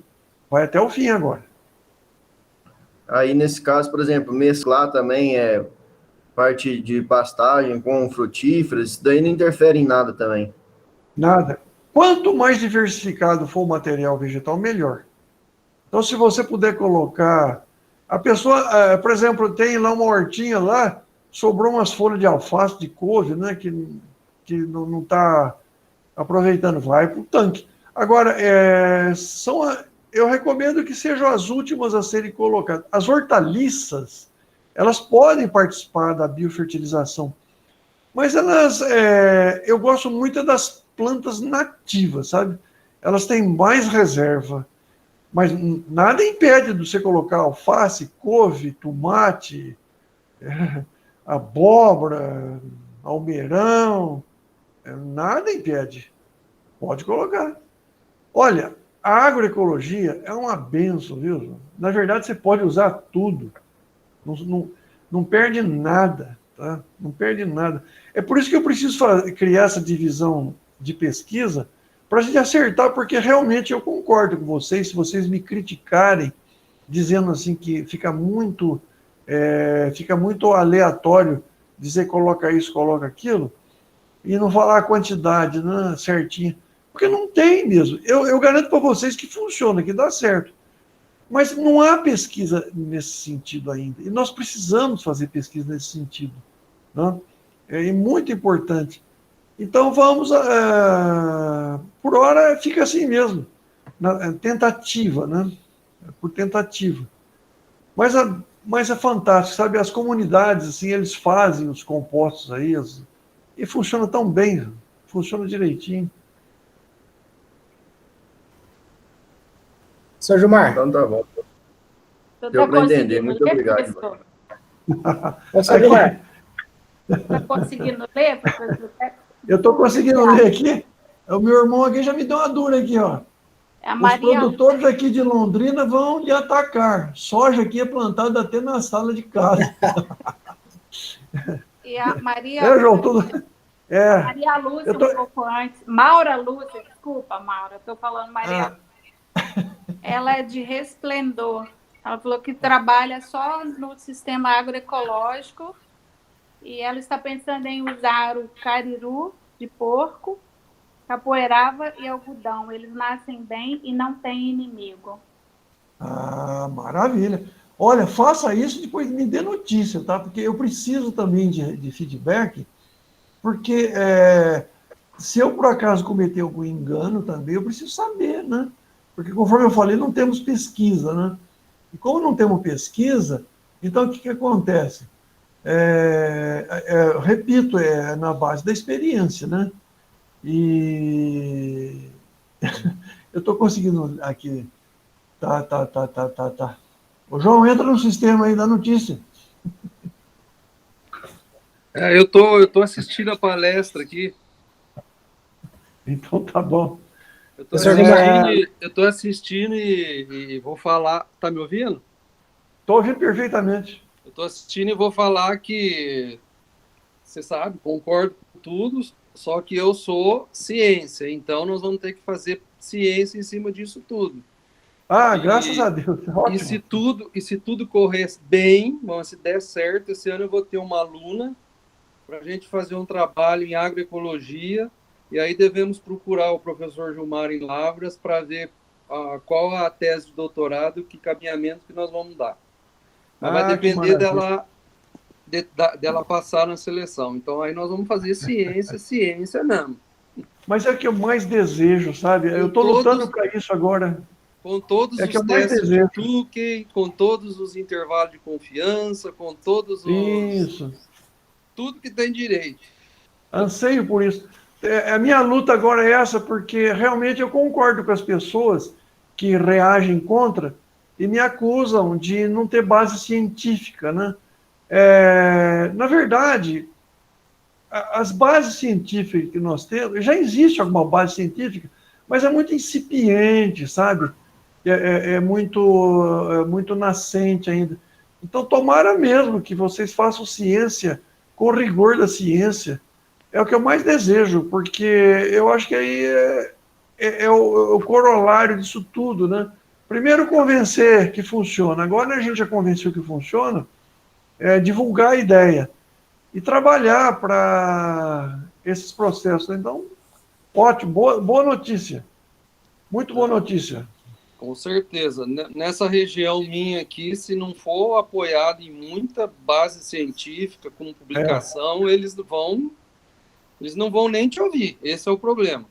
vai até o fim agora. Aí, nesse caso, por exemplo, mesclar também parte de pastagem com frutíferas, isso daí não interfere em nada também. Nada. Quanto mais diversificado for o material vegetal, melhor. Então, se você puder colocar... A pessoa, por exemplo, tem lá uma hortinha lá, sobrou umas folhas de alface, de couve, né, que não está aproveitando, vai para o tanque. Agora, eu recomendo que sejam as últimas a serem colocadas. As hortaliças, elas podem participar da biofertilização, mas eu gosto muito das plantas nativas, sabe? Elas têm mais reserva, mas nada impede de você colocar alface, couve, tomate, abóbora, almeirão, nada impede. Pode colocar. Olha, a agroecologia é uma benção, viu? Na verdade, você pode usar tudo. Não perde nada, tá? Não perde nada. É por isso que eu preciso criar essa divisão de pesquisa para a gente acertar, porque realmente eu concordo com vocês, se vocês me criticarem, dizendo assim que fica muito aleatório dizer coloca isso, coloca aquilo, e não falar a quantidade, né, certinha. Porque não tem mesmo. Eu garanto para vocês que funciona, que dá certo. Mas não há pesquisa nesse sentido ainda. E nós precisamos fazer pesquisa nesse sentido. Né? É muito importante. Então, vamos... por hora, fica assim mesmo. Tentativa, né? Por tentativa. Mas é fantástico, sabe? As comunidades, assim, eles fazem os compostos aí, e funciona tão bem, funciona direitinho. Senhor Gilmar. Então tá bom. Deu para entender. Muito obrigado. Senhor Gilmar. Está conseguindo ler, professor? Eu estou conseguindo ler aqui. O meu irmão aqui já me deu uma dura aqui, ó. Os produtores aqui de Londrina vão lhe atacar. Soja aqui é plantada até na sala de casa. E a Maria... João, tudo... Maria Lúcia, um pouco antes. Maura Lúcia, desculpa, Maura, estou falando Maria. Ela é de Resplendor. Ela falou que trabalha só no sistema agroecológico e ela está pensando em usar o cariru de porco, capoeirava e algodão. Eles nascem bem e não têm inimigo. Maravilha. Olha, faça isso e depois me dê notícia, tá? Porque eu preciso também de feedback, porque se eu, por acaso, cometer algum engano também, eu preciso saber, né? Porque, conforme eu falei, não temos pesquisa, né? E como não temos pesquisa, então o que acontece? Repito, é na base da experiência, né? E eu estou conseguindo aqui. Tá. Ô, João, entra no sistema aí da notícia. Eu tô assistindo a palestra aqui. Então tá bom. Eu tô assistindo e vou falar. Tá me ouvindo? Estou ouvindo perfeitamente. Eu tô assistindo e vou falar que você sabe, concordo com tudo, só que eu sou ciência, então nós vamos ter que fazer ciência em cima disso tudo. Graças a Deus, ótimo. E se tudo correr bem, se der certo, esse ano eu vou ter uma aluna para a gente fazer um trabalho em agroecologia, e aí devemos procurar o professor Gilmar em Lavras para ver qual a tese de doutorado, que caminhamento que nós vamos dar. Mas vai depender dela passar na seleção. Então aí nós vamos fazer ciência mesmo. Mas é o que eu mais desejo, sabe? Eu estou lutando para isso agora. Com todos os testes de Tukey, com todos os intervalos de confiança, com todos os... Isso. Tudo que tem direito. Anseio por isso. A minha luta agora é essa, porque realmente eu concordo com as pessoas que reagem contra e me acusam de não ter base científica, né? Na verdade, as bases científicas que nós temos, já existe alguma base científica, mas é muito incipiente, sabe? Muito nascente ainda. Então, tomara mesmo que vocês façam ciência com rigor da ciência. É o que eu mais desejo, porque eu acho que aí é o corolário disso tudo, né? Primeiro, convencer que funciona. Agora a gente já convenceu que funciona, divulgar a ideia e trabalhar para esses processos. Então, ótimo, boa notícia. Muito boa notícia. Com certeza. Nessa região minha aqui, se não for apoiado em muita base científica, com publicação, eles não vão nem te ouvir. Esse é o problema.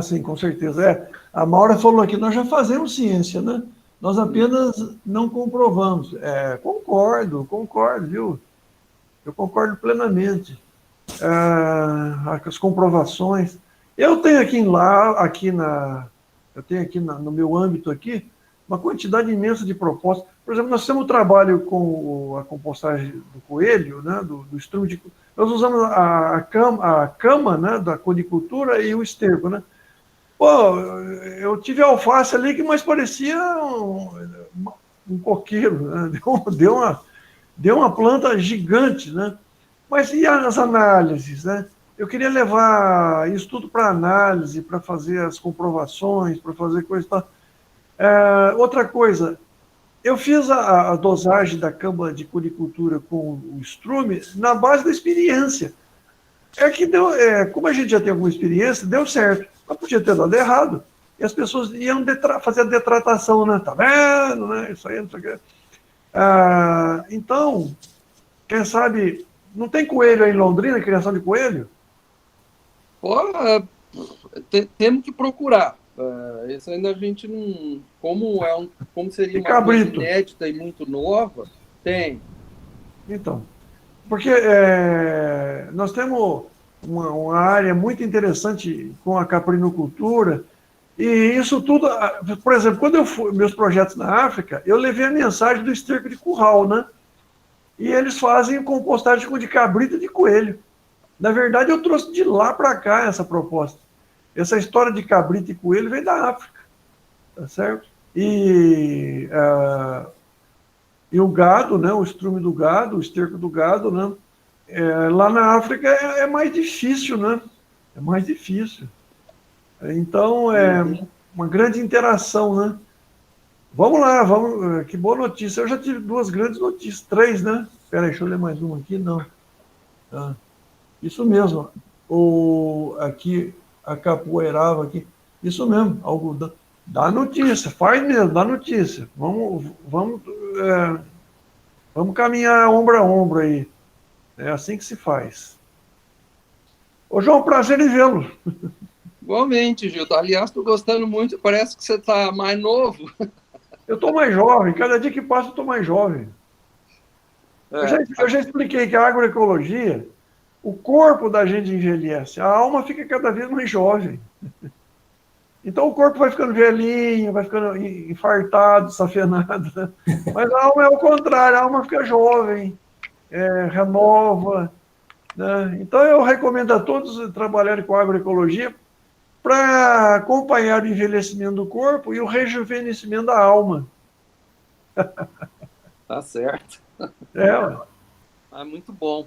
Sim, com certeza. A Maura falou aqui, nós já fazemos ciência, né? Nós apenas não comprovamos. Concordo, viu? Eu concordo plenamente. As comprovações. Eu tenho aqui no meu âmbito aqui, uma quantidade imensa de propostas. Por exemplo, nós temos um trabalho com a compostagem do coelho, né, do estrume de... Nós usamos a cama, né, da conicultura e o esterco, né? Pô, eu tive alface ali que mais parecia um coqueiro, né? Deu uma planta gigante, né? Mas e as análises, né? Eu queria levar isso tudo para análise, para fazer as comprovações, para fazer coisa e tal. Outra coisa, eu fiz a dosagem da cama de conicultura com o estrume na base da experiência. Como a gente já tem alguma experiência, deu certo. Mas podia ter dado errado. E as pessoas iam fazer a detratação, né? Tá vendo, né? Isso aí, não sei o quê. Então, quem sabe, não tem coelho aí em Londrina, criação de coelho? Temos que procurar. Isso ainda a gente não... Como seria uma coisa inédita e muito nova, tem. Então, porque nós temos uma área muito interessante com a caprinocultura, e isso tudo, por exemplo, quando eu fui meus projetos na África, eu levei a mensagem do esterco de curral, né? E eles fazem compostagem de cabrito e de coelho. Na verdade, eu trouxe de lá para cá essa proposta. Essa história de cabrito e coelho vem da África, tá certo? E o gado, né? O estrume do gado, o esterco do gado, né? Lá na África é mais difícil, né? É mais difícil. Então, uma grande interação, né? Vamos lá, que boa notícia. Eu já tive 2 grandes notícias, 3, né? Espera aí, deixa eu ler mais uma aqui, não. Isso mesmo. Aqui, a capoeirava aqui. Isso mesmo, algodão. Dá notícia, faz mesmo, dá notícia. Vamos caminhar ombro a ombro aí. É assim que se faz. Ô, João, prazer em vê-lo. Igualmente, Gildo. Aliás, estou gostando muito. Parece que você está mais novo. Eu estou mais jovem. Cada dia que passa, eu estou mais jovem. Eu já expliquei que a agroecologia, o corpo da gente envelhece, a alma fica cada vez mais jovem. Então o corpo vai ficando velhinho, vai ficando infartado, safenado. Né? Mas a alma é o contrário, a alma fica jovem, renova. Né? Então eu recomendo a todos trabalharem com agroecologia para acompanhar o envelhecimento do corpo e o rejuvenescimento da alma. Tá certo. Muito bom.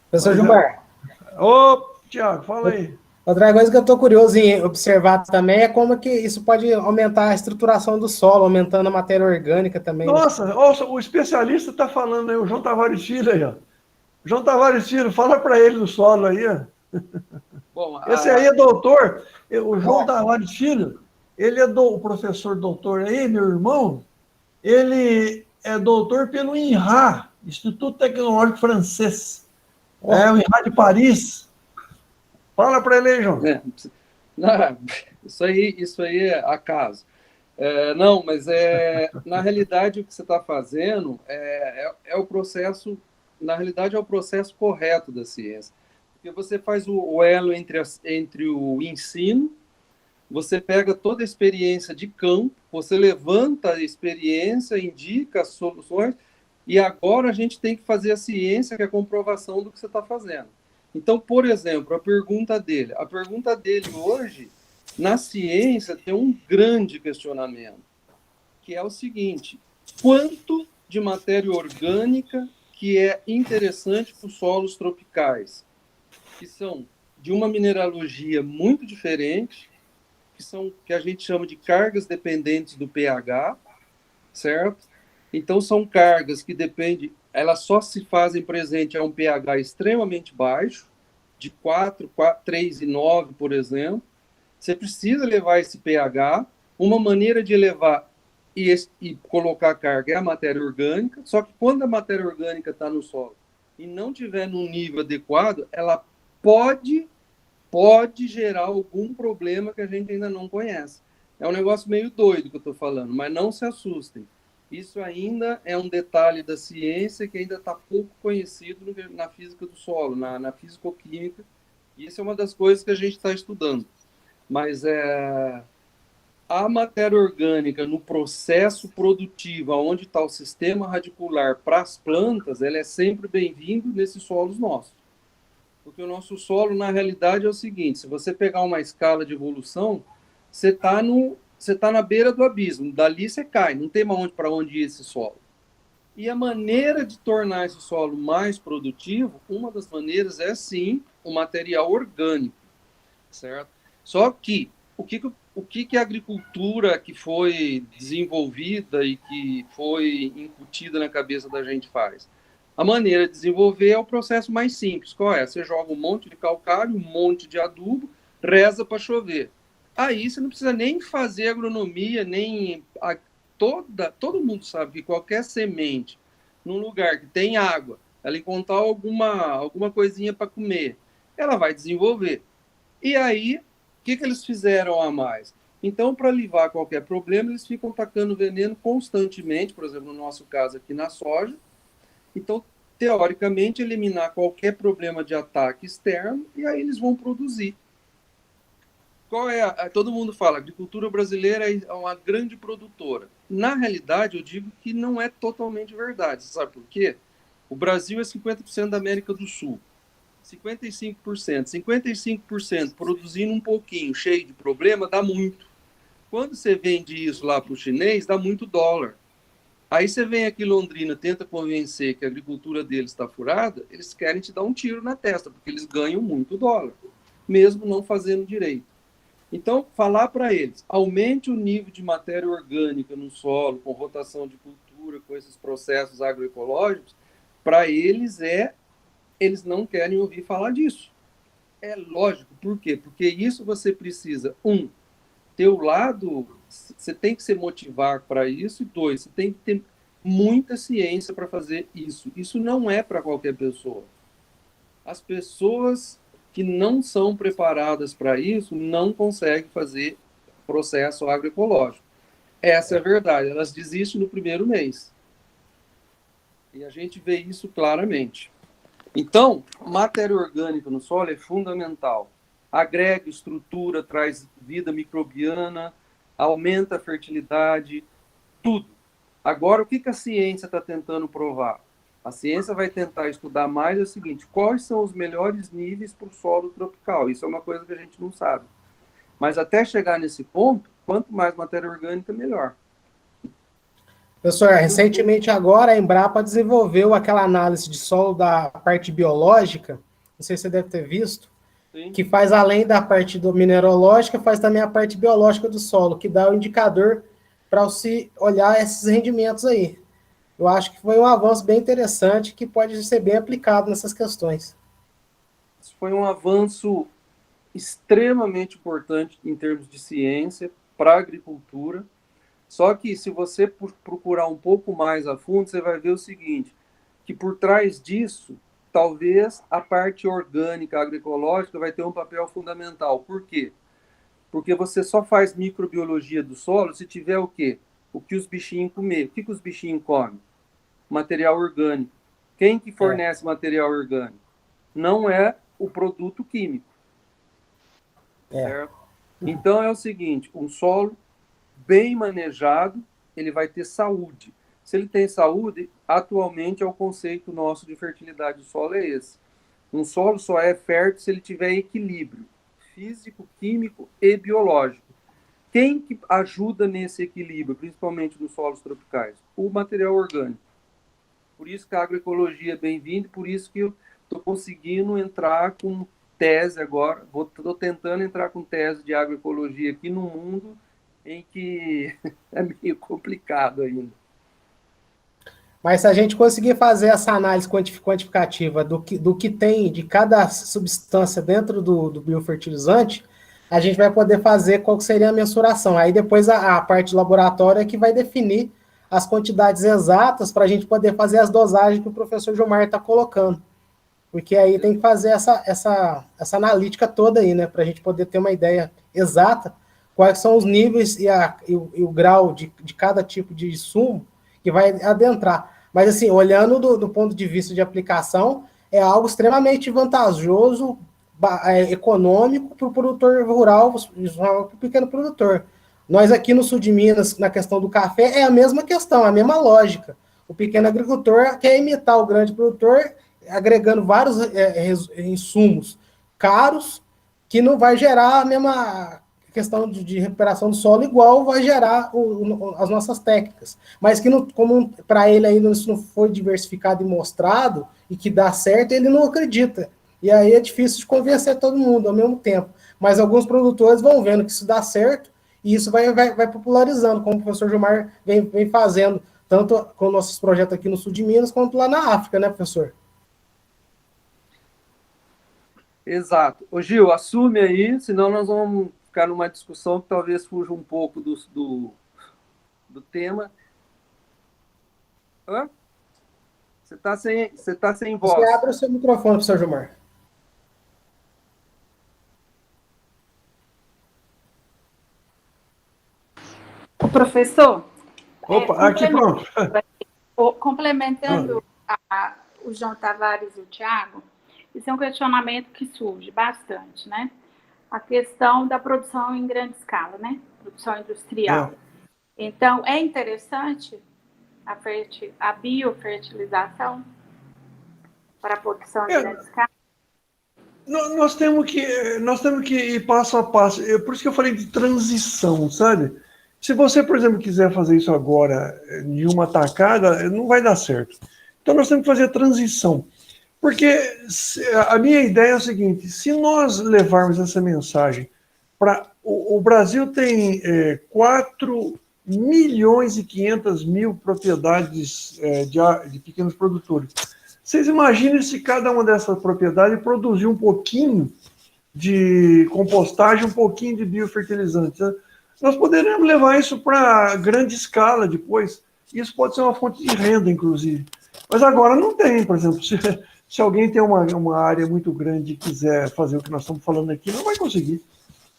Professor Gilmar. Ô, Tiago, fala aí. Outra coisa que eu estou curioso em observar também é como que isso pode aumentar a estruturação do solo, aumentando a matéria orgânica também. Nossa, o especialista está falando aí, o João Tavares Filho aí, ó. João Tavares Filho, fala para ele do solo aí, ó. Bom, esse aí é doutor, o João Tavares Filho, ele é o professor doutor aí, meu irmão, ele é doutor pelo INRA, Instituto Tecnológico Francês. O INRA de Paris. Fala para ele aí, João. Isso aí é acaso. Não, mas na realidade o que você está fazendo é o processo, na realidade é o processo correto da ciência. Porque você faz o elo entre o ensino, você pega toda a experiência de campo, você levanta a experiência, indica as soluções, e agora a gente tem que fazer a ciência, que é a comprovação do que você está fazendo. Então, por exemplo, a pergunta dele hoje, na ciência, tem um grande questionamento, que é o seguinte: quanto de matéria orgânica que é interessante para os solos tropicais, que são de uma mineralogia muito diferente, que a gente chama de cargas dependentes do pH, certo? Então, são cargas que dependem, elas só se fazem presente a um pH extremamente baixo, de 3,9, por exemplo. Você precisa levar esse pH. Uma maneira de elevar e colocar a carga é a matéria orgânica, só que quando a matéria orgânica está no solo e não tiver num nível adequado, ela pode gerar algum problema que a gente ainda não conhece. É um negócio meio doido que eu estou falando, mas não se assustem. Isso ainda é um detalhe da ciência que ainda está pouco conhecido na física do solo, na fisicoquímica. E isso é uma das coisas que a gente está estudando. Mas a matéria orgânica no processo produtivo, onde está o sistema radicular para as plantas, ela é sempre bem-vinda nesses solos nossos. Porque o nosso solo, na realidade, é o seguinte: se você pegar uma escala de evolução, você está na beira do abismo, dali você cai, não tem para onde ir esse solo. E a maneira de tornar esse solo mais produtivo, uma das maneiras é, sim, o material orgânico, certo? Só que, o que a agricultura que foi desenvolvida e que foi incutida na cabeça da gente faz? A maneira de desenvolver é o processo mais simples. Qual é? Você joga um monte de calcário, um monte de adubo, reza para chover. Aí você não precisa nem fazer agronomia, nem... Todo mundo sabe que qualquer semente, num lugar que tem água, ela encontrar alguma coisinha para comer, ela vai desenvolver. E aí, o que eles fizeram a mais? Então, para livrar qualquer problema, eles ficam tacando veneno constantemente, por exemplo, no nosso caso aqui na soja. Então, teoricamente, eliminar qualquer problema de ataque externo, e aí eles vão produzir. Todo mundo fala, a agricultura brasileira é uma grande produtora. Na realidade, eu digo que não é totalmente verdade. Você sabe por quê? O Brasil é 50% da América do Sul. 55%. 55% produzindo um pouquinho, cheio de problema, dá muito. Quando você vende isso lá para o chinês, dá muito dólar. Aí você vem aqui em Londrina, tenta convencer que a agricultura deles está furada, eles querem te dar um tiro na testa, porque eles ganham muito dólar, mesmo não fazendo direito. Então, falar para eles, aumente o nível de matéria orgânica no solo, com rotação de cultura, com esses processos agroecológicos, para eles eles não querem ouvir falar disso. É lógico, por quê? Porque isso você precisa, ter o lado, você tem que se motivar para isso, e 2, você tem que ter muita ciência para fazer isso. Isso não é para qualquer pessoa. As pessoas que não são preparadas para isso não conseguem fazer processo agroecológico. Essa é a verdade, elas desistem no primeiro mês. E a gente vê isso claramente. Então, matéria orgânica no solo é fundamental. Agrega estrutura, traz vida microbiana, aumenta a fertilidade, tudo. Agora, o que a ciência está tentando provar? A ciência vai tentar estudar mais o seguinte: quais são os melhores níveis para o solo tropical? Isso é uma coisa que a gente não sabe. Mas até chegar nesse ponto, quanto mais matéria orgânica, melhor. Professor, recentemente agora a Embrapa desenvolveu aquela análise de solo da parte biológica, não sei se você deve ter visto, Sim. Que faz além da parte do mineralógica, faz também a parte biológica do solo, que dá o indicador para se olhar esses rendimentos aí. Eu acho que foi um avanço bem interessante que pode ser bem aplicado nessas questões. Isso foi um avanço extremamente importante em termos de ciência para a agricultura. Só que se você procurar um pouco mais a fundo, você vai ver o seguinte, que por trás disso, talvez a parte orgânica, agroecológica, vai ter um papel fundamental. Por quê? Porque você só faz microbiologia do solo se tiver o quê? O que os bichinhos comer. O que os bichinhos comem? Material orgânico. Quem que fornece material orgânico? Não é o produto químico. Certo? Então é o seguinte, um solo bem manejado, ele vai ter saúde. Se ele tem saúde, atualmente é o conceito nosso de fertilidade do solo é esse. Um solo só é fértil se ele tiver equilíbrio físico, químico e biológico. Quem que ajuda nesse equilíbrio, principalmente nos solos tropicais? O material orgânico. Por isso que a agroecologia é bem-vinda, por isso que eu estou conseguindo entrar com tese agora, estou tentando entrar com tese de agroecologia aqui no mundo em que é meio complicado ainda. Mas se a gente conseguir fazer essa análise quantificativa do que tem de cada substância dentro do biofertilizante, a gente vai poder fazer qual seria a mensuração. Aí depois a parte laboratória é que vai definir as quantidades exatas para a gente poder fazer as dosagens que o professor Gilmar está colocando. Porque aí tem que fazer essa analítica toda aí, né? Para a gente poder ter uma ideia exata quais são os níveis e o grau de cada tipo de insumo que vai adentrar. Mas, assim, olhando do ponto de vista de aplicação, é algo extremamente vantajoso, econômico para o produtor rural, para o pequeno produtor. Nós aqui no sul de Minas, na questão do café, é a mesma questão, a mesma lógica. O pequeno agricultor quer imitar o grande produtor, agregando vários insumos caros, que não vai gerar a mesma questão de recuperação do solo igual vai gerar as nossas técnicas. Mas que, como para ele ainda isso não foi diversificado e mostrado, e que dá certo, ele não acredita. E aí é difícil de convencer todo mundo ao mesmo tempo. Mas alguns produtores vão vendo que isso dá certo, e isso vai popularizando, como o professor Gilmar vem fazendo, tanto com nossos projetos aqui no sul de Minas, quanto lá na África, né, professor? Exato. Ô Gil, assume aí, senão nós vamos ficar numa discussão que talvez fuja um pouco do tema. Hã? Você está sem voz. Você abre o seu microfone, professor Gilmar. O professor... Opa, aqui pronto. Complementando o João Tavares e o Thiago, isso é um questionamento que surge bastante, né? A questão da produção em grande escala, né? Produção industrial. Então, é interessante a biofertilização para a produção em grande escala? Nós temos que ir passo a passo. Por isso que eu falei de transição, sabe? Se você, por exemplo, quiser fazer isso agora em uma tacada, não vai dar certo. Então, nós temos que fazer a transição. Porque a minha ideia é o seguinte, se nós levarmos essa mensagem para... O Brasil tem 4.500.000 propriedades de pequenos produtores. Vocês imaginem se cada uma dessas propriedades produzir um pouquinho de compostagem, um pouquinho de biofertilizante, né? Nós poderemos levar isso para grande escala depois. Isso pode ser uma fonte de renda, inclusive. Mas agora não tem, por exemplo. Se alguém tem uma área muito grande e quiser fazer o que nós estamos falando aqui, não vai conseguir,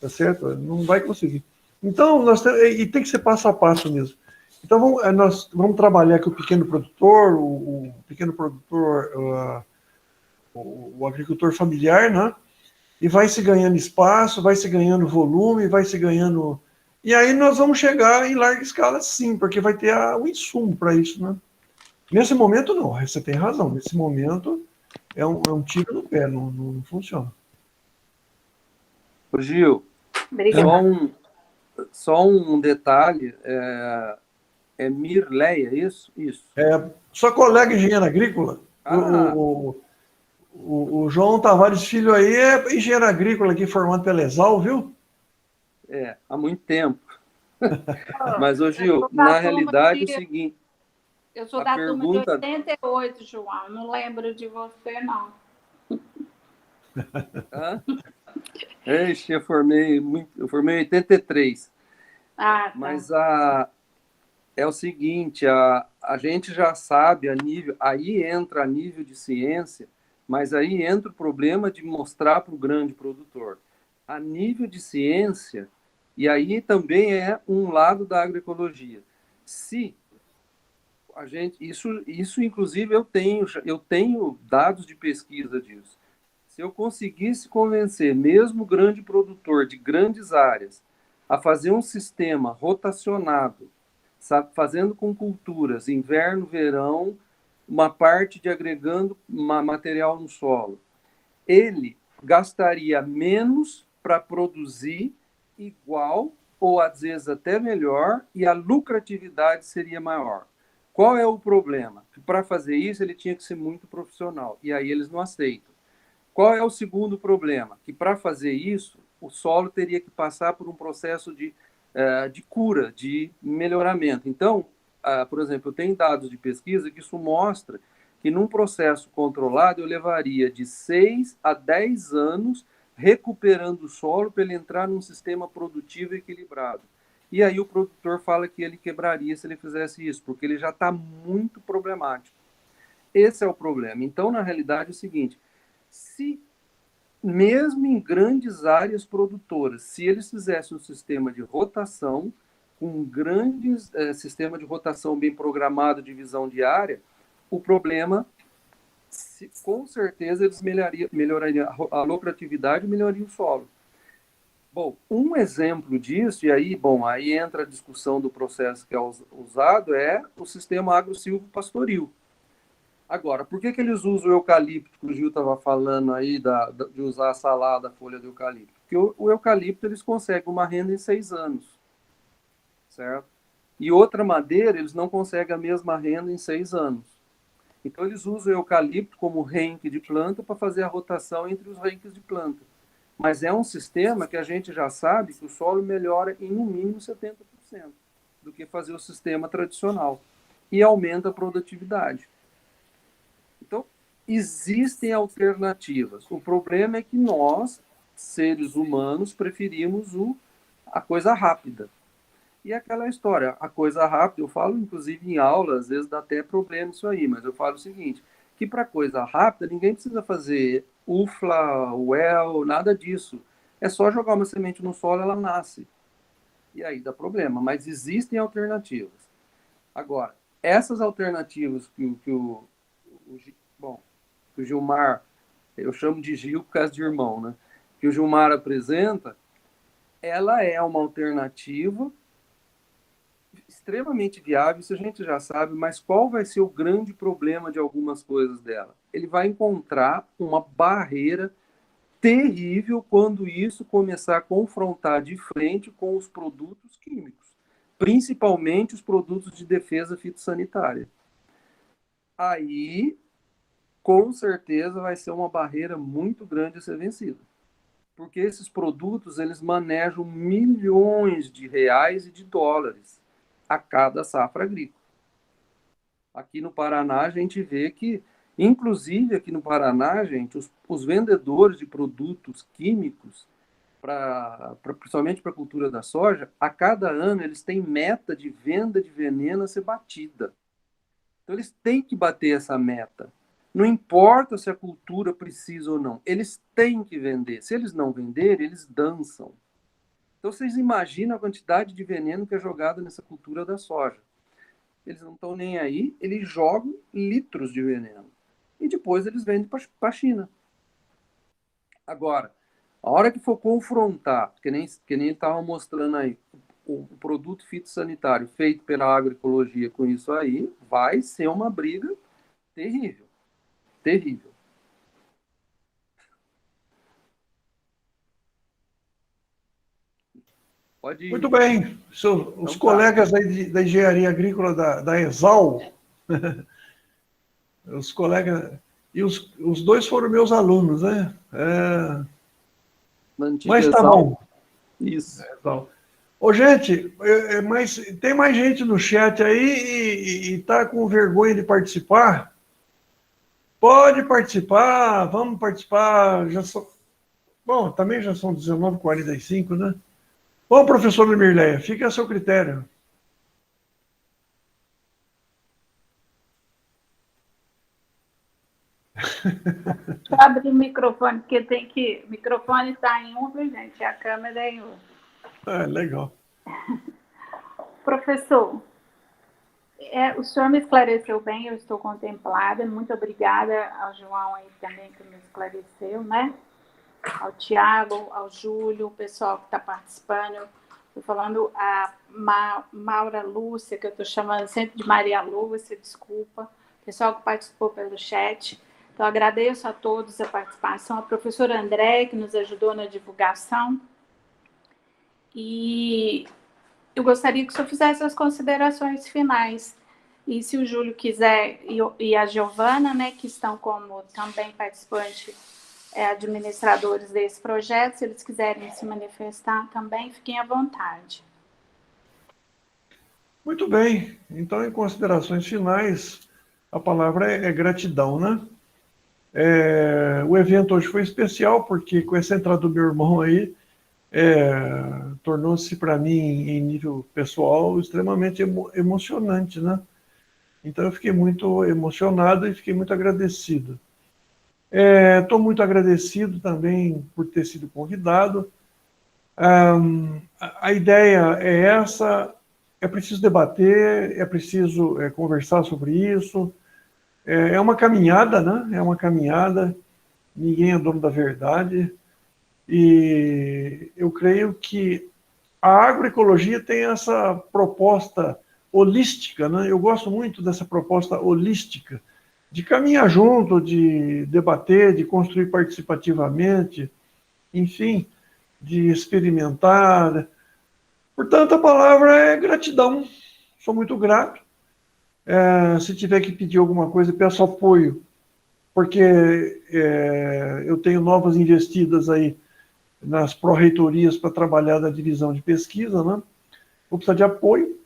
tá certo? Não vai conseguir. Então, e tem que ser passo a passo mesmo. Então, nós vamos trabalhar com o pequeno produtor, o pequeno produtor, o agricultor familiar, né? E vai se ganhando espaço, vai se ganhando volume, vai se ganhando... E aí nós vamos chegar em larga escala, sim, porque vai ter o insumo para isso, né? Nesse momento, não, você tem razão. Nesse momento, é um tiro no pé, não funciona. Ô, Gil, Obrigada. só um detalhe, Mirleia, é isso? Isso. Sua colega engenheira agrícola, o João Tavares Filho aí é engenheiro agrícola aqui formado pela Exal, viu? Há muito tempo. Mas, ô Gil, na realidade é o seguinte... Eu sou da turma de 88, João. Não lembro de você, não. Ixi, eu formei em 83. Tá. Mas é o seguinte, a gente já sabe a nível... Aí entra a nível de ciência, mas aí entra o problema de mostrar para o grande produtor. A nível de ciência, e aí também é um lado da agroecologia. Se a gente... Isso inclusive, eu tenho dados de pesquisa disso. Se eu conseguisse convencer mesmo o grande produtor de grandes áreas a fazer um sistema rotacionado, fazendo com culturas, inverno, verão, uma parte de agregando material no solo, ele gastaria menos para produzir igual, ou às vezes até melhor, e a lucratividade seria maior. Qual é o problema? Que para fazer isso ele tinha que ser muito profissional, e aí eles não aceitam. Qual é o segundo problema? Que para fazer isso, o solo teria que passar por um processo de cura, de melhoramento. Então, por exemplo, eu tenho dados de pesquisa que isso mostra que num processo controlado eu levaria de 6 a 10 anos recuperando o solo para ele entrar num sistema produtivo equilibrado. E aí o produtor fala que ele quebraria se ele fizesse isso, porque ele já está muito problemático. Esse é o problema. Então, na realidade, é o seguinte, se mesmo em grandes áreas produtoras, se eles fizessem um sistema de rotação, com grandes sistema de rotação bem programado, divisão de área, o problema, com certeza, eles melhorariam a lucratividade e melhorariam o solo. Bom, um exemplo disso, e aí, aí entra a discussão do processo que é usado, é o sistema agro-silvo-pastoril. Agora, por que eles usam o eucalipto, que o Gil estava falando aí, de usar a salada, a folha do eucalipto? Porque o eucalipto, eles conseguem uma renda em 6 anos, certo? E outra madeira, eles não conseguem a mesma renda em 6 anos. Então, eles usam o eucalipto como renque de planta para fazer a rotação entre os renques de planta. Mas é um sistema que a gente já sabe que o solo melhora em no mínimo 70% do que fazer o sistema tradicional. E aumenta a produtividade. Então, existem alternativas. O problema é que nós, seres humanos, preferimos a coisa rápida. E aquela história, a coisa rápida, eu falo inclusive em aula, às vezes dá até problema isso aí, mas eu falo o seguinte, que para coisa rápida ninguém precisa fazer UFLA, UEL, nada disso. É só jogar uma semente no solo, ela nasce. E aí dá problema, mas existem alternativas. Agora, essas alternativas que o Gilmar, eu chamo de Gil por causa de irmão, né? Que o Gilmar apresenta, ela é uma alternativa extremamente viável, isso a gente já sabe, mas qual vai ser o grande problema de algumas coisas dela? Ele vai encontrar uma barreira terrível quando isso começar a confrontar de frente com os produtos químicos, principalmente os produtos de defesa fitossanitária. Aí, com certeza, vai ser uma barreira muito grande a ser vencida. Porque esses produtos, eles manejam milhões de reais e de dólares a cada safra agrícola. Aqui no Paraná, a gente vê que, inclusive aqui no Paraná, gente, os vendedores de produtos químicos, principalmente para a cultura da soja, a cada ano eles têm meta de venda de veneno a ser batida. Então, eles têm que bater essa meta. Não importa se a cultura precisa ou não, eles têm que vender. Se eles não venderem, eles dançam. Então, vocês imaginam a quantidade de veneno que é jogado nessa cultura da soja. Eles não estão nem aí, eles jogam litros de veneno. E depois eles vendem para a China. Agora, a hora que for confrontar, que nem estava mostrando aí, o produto fitossanitário feito pela agroecologia com isso aí, vai ser uma briga terrível. Terrível. Pode ir. Muito bem. Os colegas aí da engenharia agrícola da ESAL, os colegas, e os dois foram meus alunos, né? Mas tá bom. Isso. Ô, gente, mas tem mais gente no chat aí e tá com vergonha de participar? Pode participar, vamos participar. Bom, também já são 19h45, né? Bom, professor Mirleia, fica a seu critério. Só abrir o microfone, porque o microfone está em um, viu, gente? A câmera é em outro. Legal. Professor, o senhor me esclareceu bem, eu estou contemplada. Muito obrigada ao João aí também que me esclareceu, né? Ao Tiago, ao Júlio, o pessoal que está participando. Estou falando a Maura Lúcia, que eu estou chamando sempre de Maria Lúcia, desculpa. O pessoal que participou pelo chat. Então, agradeço a todos a participação. A professora André, que nos ajudou na divulgação. E eu gostaria que o senhor fizesse as considerações finais. E se o Júlio quiser, e a Giovana, né, que estão como também participantes, administradores desse projeto, se eles quiserem se manifestar também, fiquem à vontade. Muito bem. Então, em considerações finais, a palavra é gratidão, né? O evento hoje foi especial, porque com essa entrada do meu irmão aí, tornou-se para mim, em nível pessoal, extremamente emocionante, né? Então, eu fiquei muito emocionado e fiquei muito agradecido. Estou muito agradecido também por ter sido convidado. A ideia é essa, é preciso debater, é preciso conversar sobre isso. É uma caminhada, né? É uma caminhada, ninguém é dono da verdade. E eu creio que a agroecologia tem essa proposta holística, né? Eu gosto muito dessa proposta holística, de caminhar junto, de debater, de construir participativamente, enfim, de experimentar. Portanto, a palavra é gratidão. Sou muito grato. Se tiver que pedir alguma coisa, peço apoio, porque eu tenho novas investidas aí nas pró-reitorias para trabalhar na divisão de pesquisa, né? Vou precisar de apoio,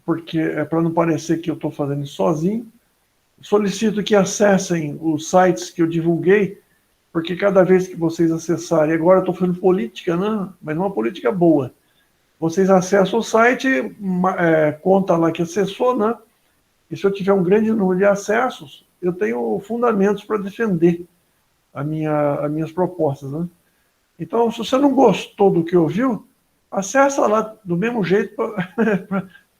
porque para não parecer que eu estou fazendo isso sozinho. Solicito que acessem os sites que eu divulguei, porque cada vez que vocês acessarem, agora eu estou fazendo política, né? Mas uma política boa. Vocês acessam o site, conta lá que acessou, né? E se eu tiver um grande número de acessos, eu tenho fundamentos para defender as minhas propostas, né? Então, se você não gostou do que ouviu, acessa lá do mesmo jeito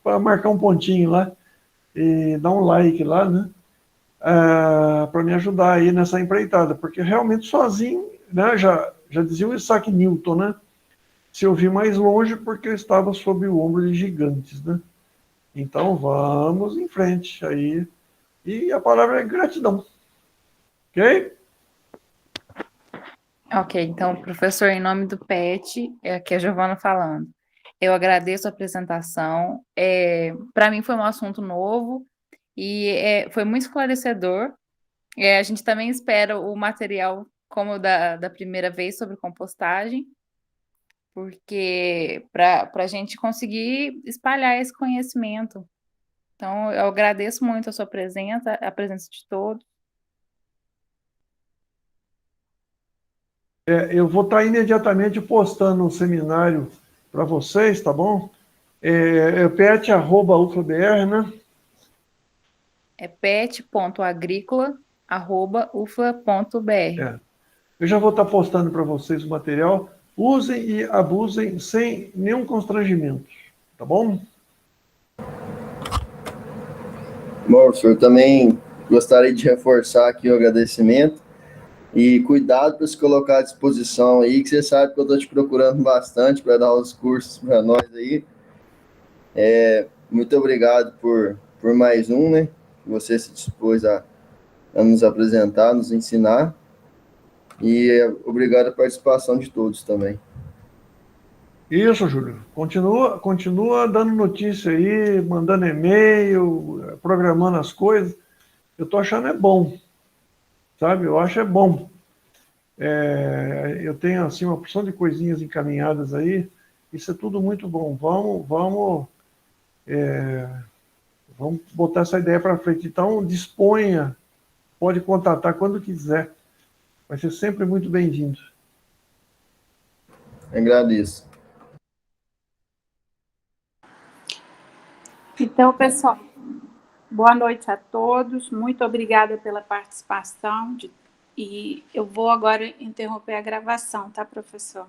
para marcar um pontinho lá e dar um like lá, né? Para me ajudar aí nessa empreitada, porque realmente sozinho, né, já dizia o Isaac Newton, né? Se eu vi mais longe porque eu estava sob o ombro de gigantes, né? Então vamos em frente aí. E a palavra é gratidão. Ok? Ok, então, professor, em nome do PET, aqui é a Giovana falando. Eu agradeço a apresentação. Para mim foi um assunto novo e foi muito esclarecedor. A gente também espera o material como da primeira vez sobre compostagem, porque para a gente conseguir espalhar esse conhecimento. Então, eu agradeço muito a sua presença, a presença de todos. Eu vou estar imediatamente postando um seminário para vocês, tá bom? pet@ufabr, né? É pet.agrícola, @ufla.br. Eu já vou estar postando para vocês o material. Usem e abusem sem nenhum constrangimento, tá bom? Bom, professor, também gostaria de reforçar aqui o agradecimento e cuidado para se colocar à disposição aí, que você sabe que eu estou te procurando bastante para dar os cursos para nós aí. Muito obrigado por mais um, né? Que você se dispôs a nos apresentar, nos ensinar. E obrigado a participação de todos também. Isso, Júlio. Continua dando notícia aí, mandando e-mail, programando as coisas. Eu estou achando bom, sabe? Eu acho bom. Eu tenho assim uma porção de coisinhas encaminhadas aí. Isso é tudo muito bom. Vamos botar essa ideia para frente. Então, disponha, pode contatar quando quiser. Vai ser sempre muito bem-vindo. Agradeço. Então, pessoal, boa noite a todos. Muito obrigada pela participação. E eu vou agora interromper a gravação, tá, professor?